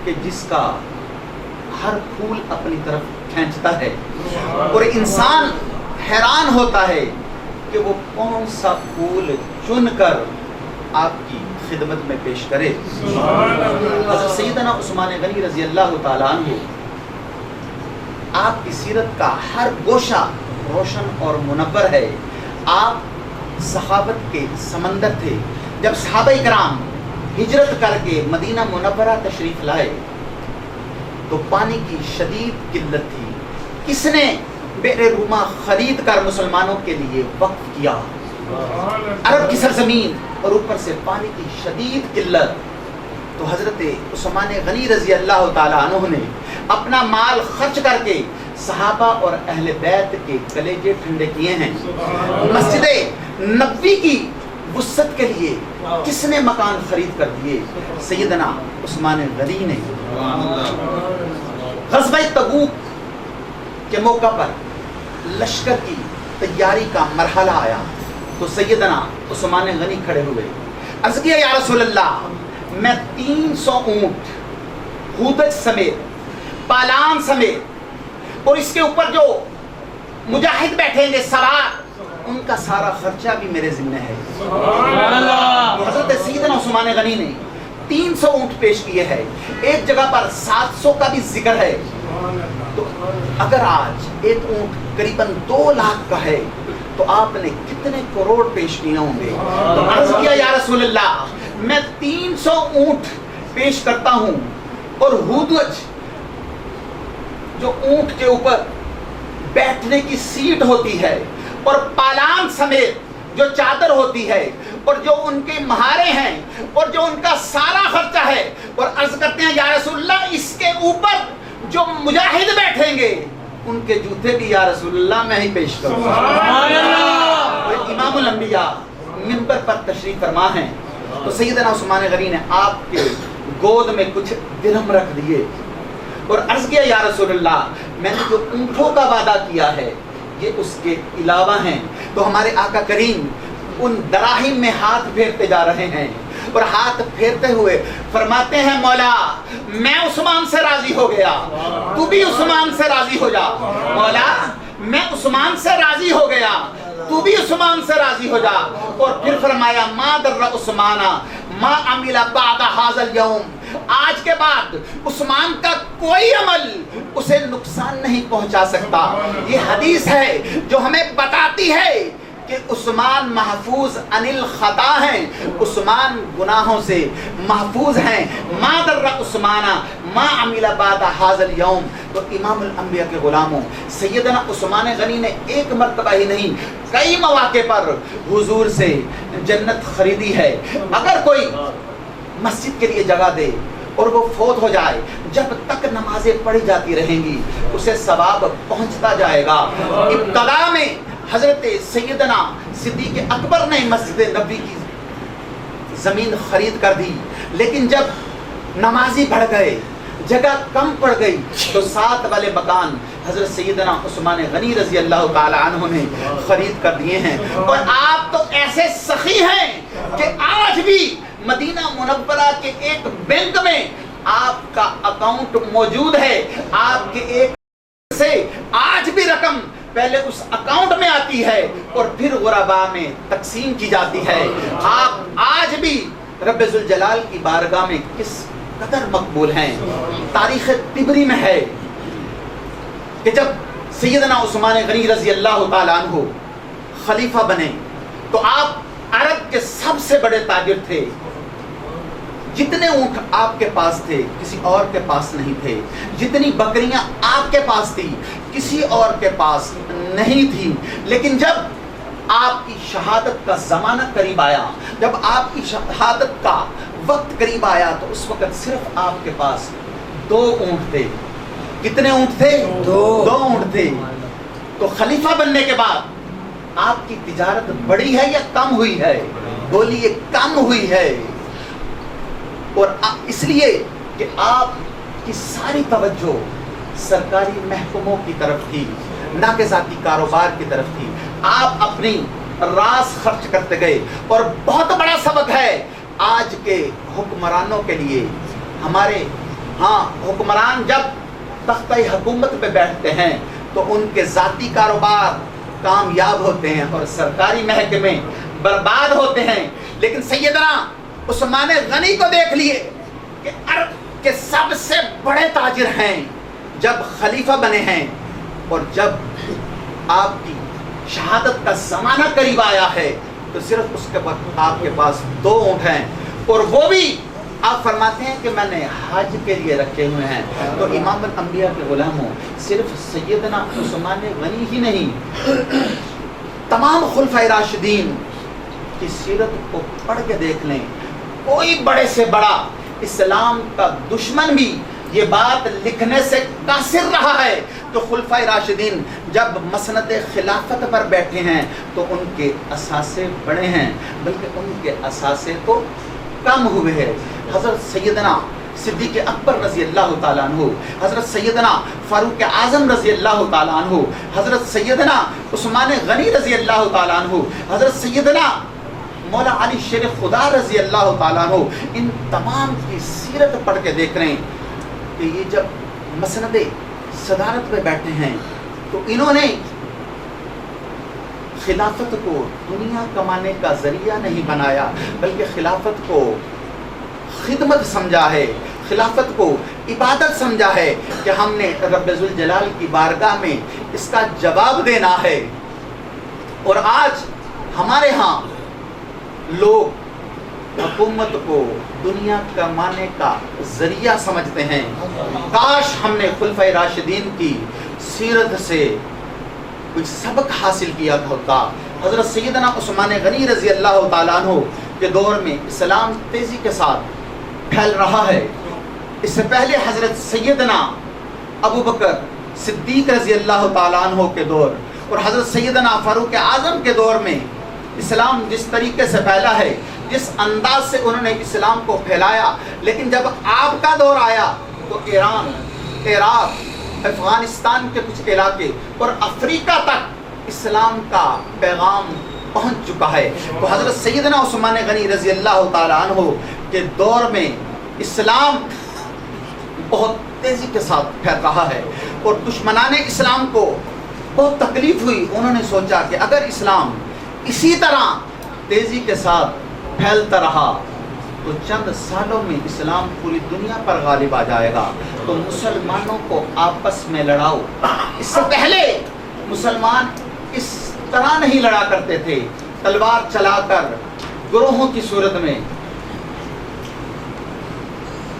کہ جس کا ہر پھول اپنی طرف کھینچتا ہے، اور انسان حیران ہوتا ہے کہ وہ کون سا پھول چن کر آپ کی خدمت میں پیش کرے۔ حضرت سیدنا عثمان غنی رضی اللہ تعالیٰ عنہ، آپ کی سیرت کا ہر گوشہ روشن اور منور ہے۔ آپ صحابت کے سمندر تھے۔ جب صحابہ کرام ہجرت کر کے مدینہ منورہ تشریف لائے تو پانی کی شدید قلت تھی۔ کس نے بئر روما خرید کر مسلمانوں کے لیے وقف کیا؟ عرب کی سرزمین، اور اوپر سے پانی کی شدید قلت۔ تو حضرت عثمان غنی رضی اللہ تعالیٰ عنہ نے اپنا مال خرچ کر کے صحابہ اور اہل بیت کے کلیجے ٹھنڈے کیے ہیں۔ مسجد نبوی کی وسعت کے لیے کس نے مکان خرید کر دیے؟ سیدنا عثمان غنی نے۔ غزوہ تبوک کے موقع پر لشکر کی تیاری کا مرحلہ آیا تو سیدنا عثمان غنی کھڑے ہوئے، عرض کیا یا رسول اللہ، میں 300 اونٹ ہودج سمیت، پالان سمیت، اور اس کے اوپر جو مجاہد بیٹھیں گے سوار، ان کا سارا خرچہ بھی میرے ذمہ ہے۔ حضرت سیدنا عثمان غنی نے 300 اونٹ پیش کیے ہیں، ایک جگہ پر 700 کا بھی ذکر ہے۔ تو اگر آج ایک اونٹ قریباً 2 لاکھ کا ہے تو آپ نے کتنے کروڑ پیش کیے ہوں گے؟ تو عرض کیا یا رسول اللہ، میں 300 اونٹ پیش کرتا ہوں، اور ہودج جو اونٹ کے اوپر بیٹھنے کی سیٹ ہوتی ہے، اور پالان سمیت جو چادر ہوتی ہے، اور جو ان کے مہارے ہیں، اور جو ان کا سارا خرچہ ہے، اور عرض کرتے ہیں یا رسول اللہ، اس کے اوپر جو مجاہد بیٹھیں گے ان کے جوتے بھی یا رسول اللہ میں ہی پیش کروں۔ امام الانبیاء منبر پر تشریف فرما ہیں تو سیدنا عثمان غنی نے آپ کے گود میں کچھ درہم رکھ دیے اور عرض کیا یا رسول اللہ، میں نے جو اونٹوں کا وعدہ کیا ہے یہ اس کے علاوہ ہیں۔ تو ہمارے آقا کریم ان دراہم میں ہاتھ پھیرتے جا رہے ہیں، اور ہاتھ پھیرتے ہوئے فرماتے ہیں مولا میں عثمان سے راضی ہو گیا، تو بھی عثمان سے راضی ہو جا۔ مولا میں عثمان سے راضی ہو گیا، تو بھی عثمان سے راضی ہو جا۔ اور پھر فرمایا ما در عثمان ما عمل بعد هذا اليوم، آج کے بعد عثمان کا کوئی عمل اسے نقصان نہیں پہنچا سکتا۔ یہ حدیث ہے جو ہمیں بتاتی ہے کہ عثمان محفوظ عن الخطا ہیں، عثمان گناہوں سے محفوظ ہیں۔ ما در عثمان ما عمل بعد هذا اليوم۔ تو امام الانبیاء کے غلاموں سیدنا عثمان غنی نے ایک مرتبہ ہی نہیں کئی مواقع پر حضور سے جنت خریدی ہے۔ اگر کوئی مسجد کے لیے جگہ دے اور وہ فوت ہو جائے، جب تک نمازیں پڑھی جاتی رہیں گی اسے ثواب پہنچتا جائے گا۔ ابتدا میں حضرت سیدنا صدیق اکبر نے مسجد نبوی کی زمین خرید کر دی، لیکن جب نمازی بڑھ گئے، جگہ کم پڑ گئی، تو ساتھ والے مکان حضرت سیدنا عثمان غنی رضی اللہ تعالی عنہ نے خرید کر دیے ہیں۔ اور آپ تو ایسے سخی ہیں کہ آج بھی مدینہ منورہ کے ایک بینک میں آپ کا اکاؤنٹ موجود ہے۔ آپ کے ایک سے آج بھی رقم پہلے اس اکاؤنٹ میں آتی ہے اور پھر غرباء میں تقسیم کی جاتی ہے۔ آپ آج بھی رب ذوالجلال کی بارگاہ میں کس قدر مقبول ہیں۔ تاریخ طبری میں ہے کہ جب سیدنا عثمان غنی رضی اللہ تعالیٰ عنہ خلیفہ بنے تو آپ عرب کے سب سے بڑے تاجر تھے۔ جتنے اونٹ آپ کے پاس تھے کسی اور کے پاس نہیں تھے، جتنی بکریاں آپ کے پاس تھی کسی اور کے پاس نہیں تھی۔ لیکن جب آپ کی شہادت کا زمانہ قریب آیا، جب آپ کی شہادت کا وقت قریب آیا، تو اس وقت صرف آپ کے پاس 2 اونٹ تھے۔ کتنے اونٹ تھے؟ 2 اونٹ تھے۔ تو خلیفہ بننے کے بعد آپ کی تجارت بڑی ہے یا کم ہوئی ہے؟ بولیے کم ہوئی ہے۔ اور اس لیے کہ آپ کی ساری توجہ سرکاری محکموں کی طرف تھی، نہ کہ ذاتی کاروبار کی طرف تھی۔ آپ اپنی راس خرچ کرتے گئے، اور بہت بڑا سبق ہے آج کے حکمرانوں کے لیے۔ ہمارے حکمران جب تختہ حکومت پہ بیٹھتے ہیں تو ان کے ذاتی کاروبار کامیاب ہوتے ہیں اور سرکاری محکمے برباد ہوتے ہیں. لیکن سیدنا عثمان غنی کو دیکھ لیے کہ عرب کے سب سے بڑے تاجر ہیں، جب خلیفہ بنے ہیں اور جب آپ کی شہادت کا زمانہ قریب آیا ہے تو صرف اس کے وقت آپ کے پاس 2 اونٹ ہیں، اور وہ بھی آپ فرماتے ہیں کہ میں نے حج کے لیے رکھے ہوئے ہیں. تو امام الانبیاء کے غلاموں، صرف سیدنا عثمان غنی ہی نہیں، تمام خلفائے راشدین کی سیرت کو پڑھ کے دیکھ لیں. کوئی بڑے سے بڑا اسلام کا دشمن بھی یہ بات لکھنے سے قاصر رہا ہے تو خلفائے راشدین جب مسند خلافت پر بیٹھے ہیں تو ان کے اثاثے بڑے ہیں، بلکہ ان کے اثاثے تو کم ہوئے ہیں. حضرت سیدنا صدیق اکبر رضی اللہ تعالیٰ عنہ، حضرت سیدنا فاروق اعظم رضی اللہ تعالیٰ عنہ، حضرت سیدنا عثمان غنی رضی اللہ تعالیٰ عنہ، حضرت سیدنا مولا علی شیر خدا رضی اللہ تعالیٰ عنہ، ان تمام کی سیرت پڑھ کے دیکھ رہے ہیں کہ یہ جب مسند صدارت پہ بیٹھے ہیں تو انہوں نے خلافت کو دنیا کمانے کا ذریعہ نہیں بنایا، بلکہ خلافت کو خدمت سمجھا ہے، خلافت کو عبادت سمجھا ہے کہ ہم نے رب ذوالجلال کی بارگاہ میں اس کا جواب دینا ہے. اور آج ہمارے ہاں لوگ حکومت کو دنیا کمانے کا ذریعہ سمجھتے ہیں. کاش ہم نے خلفائے راشدین کی سیرت سے کوئی سبق حاصل کیا ہوتا. حضرت سیدنا عثمان غنی رضی اللہ تعالیٰ عنہ کے دور میں اسلام تیزی کے ساتھ پھیل رہا ہے. اس سے پہلے حضرت سیدنا ابو بکر صدیق رضی اللہ تعالیٰ عنہ کے دور اور حضرت سیدنا فاروق اعظم کے دور میں اسلام جس طریقے سے پھیلا ہے، جس انداز سے انہوں نے اسلام کو پھیلایا، لیکن جب آپ کا دور آیا تو ایران، عراق، افغانستان کے کچھ علاقے اور افریقہ تک اسلام کا پیغام پہنچ چکا ہے. تو حضرت سیدنا عثمان غنی رضی اللہ تعالیٰ عنہ کے دور میں اسلام بہت تیزی کے ساتھ پھیل رہا ہے اور دشمنان اسلام کو بہت تکلیف ہوئی. انہوں نے سوچا کہ اگر اسلام اسی طرح تیزی کے ساتھ پھیلتا رہا تو چند سالوں میں اسلام پوری دنیا پر غالب آ جائے گا. تو مسلمانوں کو آپس میں لڑاؤ. اس سے پہلے مسلمان اس طرح نہیں لڑا کرتے تھے، تلوار چلا کر گروہوں کی صورت میں.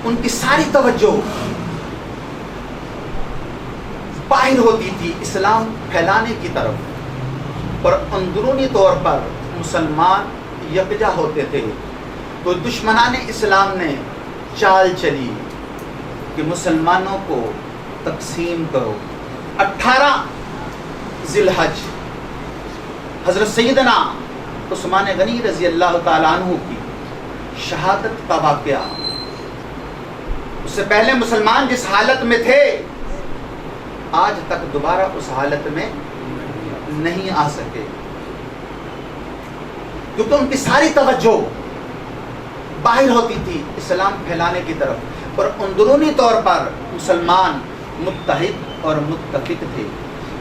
ان کی ساری توجہ باہر ہوتی تھی اسلام پھیلانے کی طرف، اور اندرونی طور پر مسلمان یکجا ہوتے تھے. تو دشمنان اسلام نے چال چلی کہ مسلمانوں کو تقسیم کرو. 18 ذی الحج حضرت سیدنا عثمان غنی رضی اللہ تعالیٰ عنہ کی شہادت کا واقعہ. اس سے پہلے مسلمان جس حالت میں تھے آج تک دوبارہ اس حالت میں نہیں آ سکے، کیونکہ ان کی ساری توجہ باہر ہوتی تھی اسلام پھیلانے کی طرف، اور اندرونی طور پر مسلمان متحد اور متفق تھے.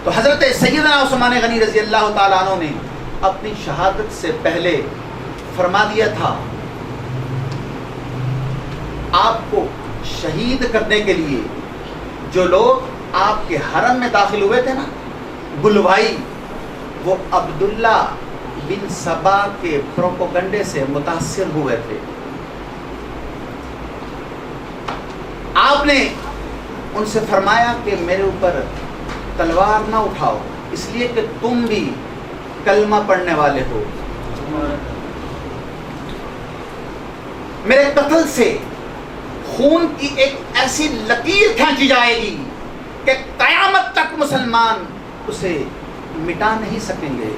تو حضرت سیدنا عثمان غنی رضی اللہ تعالیٰ عنہ نے اپنی شہادت سے پہلے فرما دیا تھا آپ کو شہید کرنے کے لیے جو لوگ آپ کے حرم میں داخل ہوئے تھے نا، بلوائی، وہ عبداللہ بن سبا کے پروپیگنڈے سے متاثر ہوئے تھے. آپ نے ان سے فرمایا کہ میرے اوپر تلوار نہ اٹھاؤ، اس لیے کہ تم بھی کلمہ پڑھنے والے ہو. میرے قتل سے خون کی ایک ایسی لکیر کھینچی جائے گی کہ قیامت تک مسلمان اسے مٹا نہیں سکیں گے،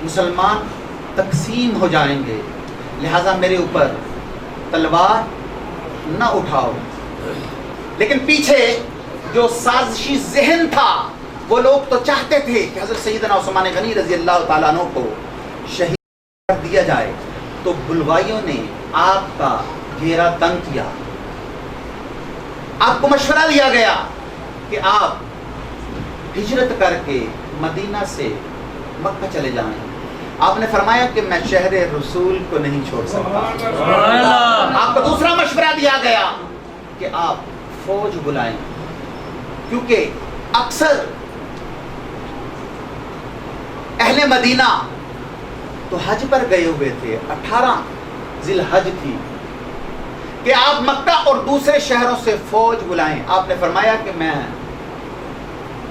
مسلمان تقسیم ہو جائیں گے، لہذا میرے اوپر تلوار نہ اٹھاؤ. لیکن پیچھے جو سازشی ذہن تھا، وہ لوگ تو چاہتے تھے کہ حضرت سیدنا عثمان غنی رضی اللہ تعالیٰ عنہ کو شہید کر دیا جائے. تو بلوائیوں نے آپ کا گھیرا تنگ کیا. آپ کو مشورہ دیا گیا کہ آپ ہجرت کر کے مدینہ سے مکہ چلے جائیں. آپ نے فرمایا کہ میں شہر رسول کو نہیں چھوڑ سکتا. آپ کو دوسرا مشورہ دیا گیا کہ آپ فوج بلائیں، کیونکہ اکثر اہل مدینہ تو حج پر گئے ہوئے تھے، 18 ذی الحج تھی، کہ آپ مکہ اور دوسرے شہروں سے فوج بلائیں. آپ نے فرمایا کہ میں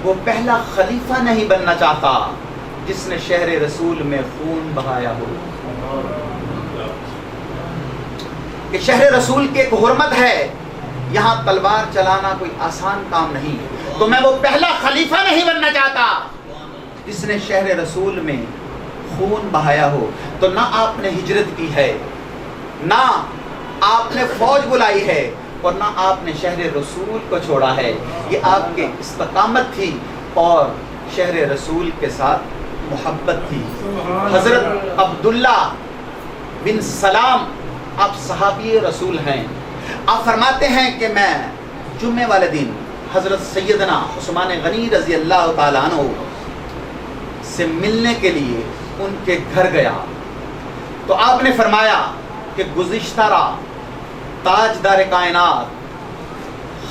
وہ پہلا خلیفہ نہیں بننا چاہتا جس نے شہر رسول میں خون بہایا ہو. کہ شہر رسول کی ایک حرمت ہے، یہاں تلوار چلانا کوئی آسان کام نہیں، تو میں وہ پہلا خلیفہ نہیں بننا چاہتا جس نے شہر رسول میں خون بہایا ہو. تو نہ آپ نے ہجرت کی ہے، نہ آپ نے فوج بلائی ہے، اور نہ آپ نے شہر رسول کو چھوڑا ہے. یہ آپ کے استقامت تھی اور شہر رسول کے ساتھ محبت تھی. حضرت عبداللہ بن سلام آپ صحابی رسول ہیں. آپ فرماتے ہیں کہ میں جمعے والے دن حضرت سیدنا عثمان غنی رضی اللہ تعالیٰ عنہ سے ملنے کے لیے ان کے گھر گیا، تو آپ نے فرمایا کہ گزشتہ رات تاجدار کائنات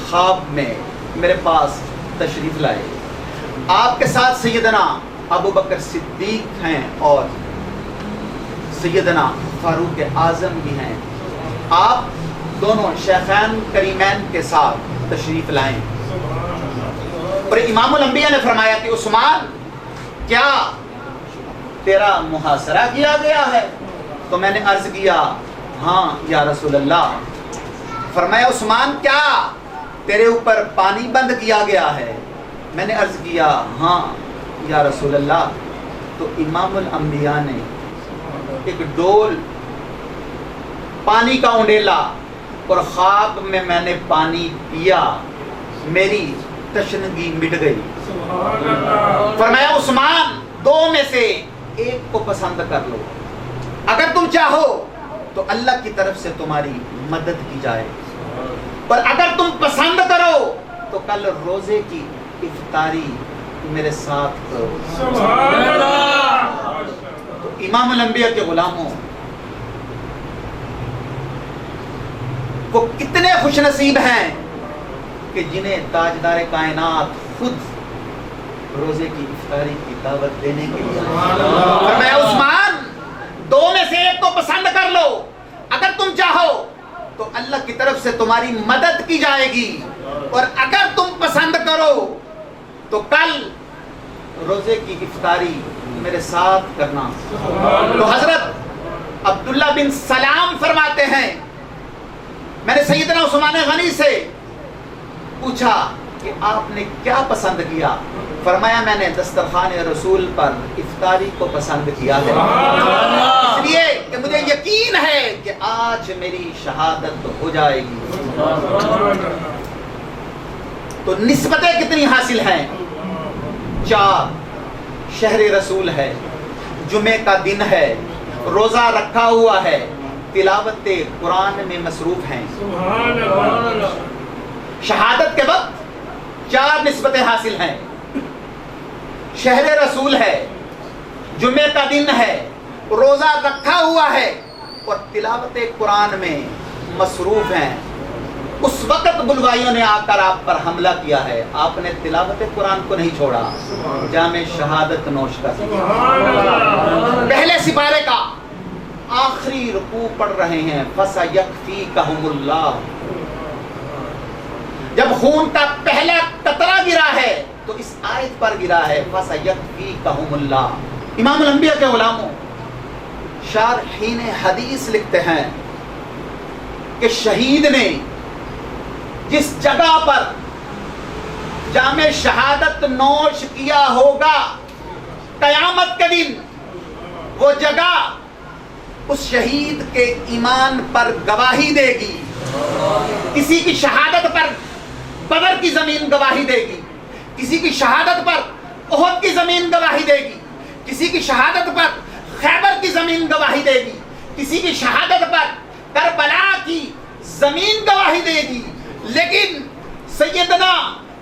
خواب میں میرے پاس تشریف لائے. آپ کے ساتھ سیدنا ابو بکر صدیق ہیں اور سیدنا فاروق اعظم بھی ہیں. آپ دونوں شیخین کریمین کے ساتھ تشریف لائیں. اور امام الانبیاء نے فرمایا کہ عثمان کیا تیرا محاصرہ کیا گیا ہے؟ تو میں نے عرض کیا ہاں یا رسول اللہ. فرمایا عثمان کیا تیرے اوپر پانی بند کیا گیا ہے؟ میں نے عرض کیا ہاں یا رسول اللہ. تو امام الانبیاء نے ایک ڈول پانی کا اونڈیلا اور خواب میں نے پانی پیا، میری تشنگی مٹ گئی. فرمایا عثمان دو میں سے ایک کو پسند کر لو، اگر تم چاہو تو اللہ کی طرف سے تمہاری مدد کی جائے، اور اگر تم پسند کرو تو کل روزے کی افطاری میرے ساتھ کرو. تو امام الانبیاء کے غلاموں وہ کتنے خوش نصیب ہیں کہ جنہیں تاجدار کائنات خود روزے کی افطاری کی دعوت دینے کے لیے. فرمایا عثمان دو میں سے ایک کو پسند کر لو، اگر تم چاہو تو اللہ کی طرف سے تمہاری مدد کی جائے گی، اور اگر تم پسند کرو تو کل روزے کی افطاری میرے ساتھ کرنا. تو حضرت عبداللہ بن سلام فرماتے ہیں میں نے سیدنا عثمان غنی سے پوچھا کہ آپ نے کیا پسند کیا؟ فرمایا میں نے دسترخوان رسول پر افطاری کو پسند کیا ہے، اس لیے کہ مجھے یقین ہے کہ آج میری شہادت ہو جائے گی. تو نسبتیں کتنی حاصل ہیں؟ 4 شہر رسول ہے، جمعے کا دن ہے، روزہ رکھا ہوا ہے، تلاوت قرآن میں مصروف ہیں. شہادت کے وقت 4 نسبتیں حاصل ہیں. شہر رسول ہے، جمعے کا دن ہے، روزہ رکھا ہوا ہے، اور تلاوت قرآن میں مصروف ہیں. اس وقت بلوائیوں نے آ کر آپ پر حملہ کیا ہے، آپ نے تلاوت قرآن کو نہیں چھوڑا، جام شہادت نوش کر دیا. پہلے سپارے کا آخری رکوع پڑھ رہے ہیں فَسَيَكْفِيكَهُمُ اللَّهُ. جب خون کا پہلا قطرہ گرا ہے تو اس آیت پر گرا ہے فَسَيَكْفِيكَهُمُ اللَّهُ. امام الانبیاء کے غلاموں شارحین حدیث لکھتے ہیں کہ شہید نے جس جگہ پر جام شہادت نوش کیا ہوگا قیامت کے دن وہ جگہ اس شہید کے ایمان پر گواہی دے گی. کسی کی شہادت پر بدر کی زمین گواہی دے گی، کسی کی شہادت پر احد کی زمین گواہی دے گی، کسی کی شہادت پر خیبر کی زمین گواہی دے گی، کسی کی شہادت پر کربلا کی زمین گواہی دے گی. لیکن سیدنا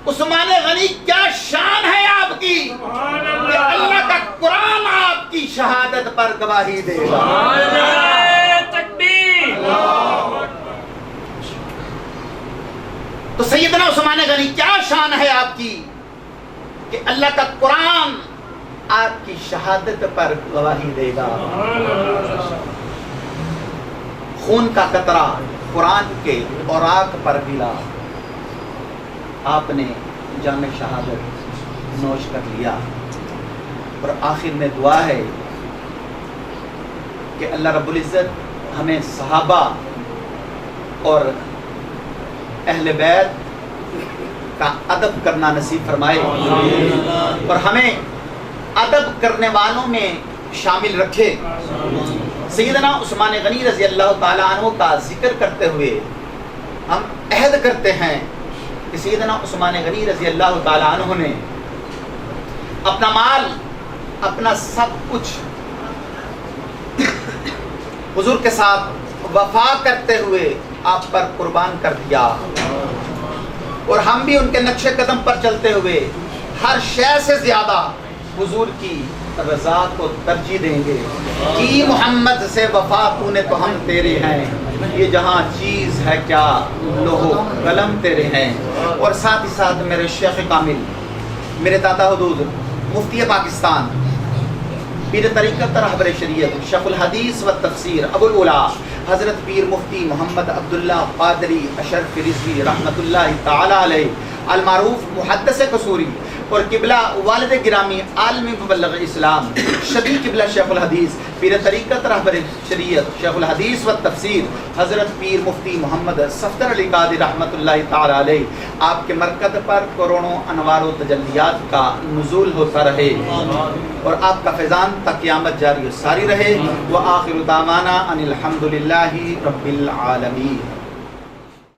عثمان غنی کیا شان ہے آپ کی کہ اللہ کا قرآن آپ کی شہادت پر گواہی دے گا. نعرہ تکبیر. تو سیدنا عثمان غنی کیا شان ہے آپ کی کہ اللہ کا قرآن آپ کی شہادت پر گواہی دے گا. خون کا قطرہ قرآن کے اوراق پر گرا، آپ نے جام شہادت نوش کر لیا. اور آخر میں دعا ہے کہ اللہ رب العزت ہمیں صحابہ اور اہل بیت کا ادب کرنا نصیب فرمائے اور ہمیں ادب کرنے والوں میں شامل رکھے. سیدنا عثمان غنی رضی اللہ تعالیٰ عنہ کا ذکر کرتے ہوئے ہم عہد کرتے ہیں کہ سیدنا عثمان غنی رضی اللہ تعالیٰ عنہ نے اپنا مال، اپنا سب کچھ حضور کے ساتھ وفا کرتے ہوئے آپ پر قربان کر دیا. اور ہم بھی ان کے نقش قدم پر چلتے ہوئے ہر شے سے زیادہ حضور کی رضا کو ترجیح دیں گے. کی محمد سے وفا تو نے تو ہم تیرے ہیں، یہ جہاں چیز ہے کیا لوہو قلم تیرے ہیں. اور ساتھ ہی ساتھ میرے شیخ کامل، میرے دادا حدود مفتی پاکستان، پیر طریقت رہبر شریعت، شیخ الحدیث و تفسیر ابو الاولیاء حضرت پیر مفتی محمد عبداللہ قادری اشرف رضوی رحمۃ اللہ تعالی علیہ المعروف محدث قصوری، اور قبلہ والد گرامی عالم مبلغ اسلام شبی قبلہ شیخ الحدیث پیر طریقت رہبر شریعت شیخ الحدیث و تفسیر حضرت پیر مفتی محمد صفدر علی قادری رحمۃ اللہ تعالی علیہ، آپ کے مرکز پر کروڑوں انوار و تجلیات کا نزول ہوتا رہے اور آپ کا فیضان تا قیامت جاری و ساری رہے. وآخر دعوانا ان الحمد للہ رب العالمین.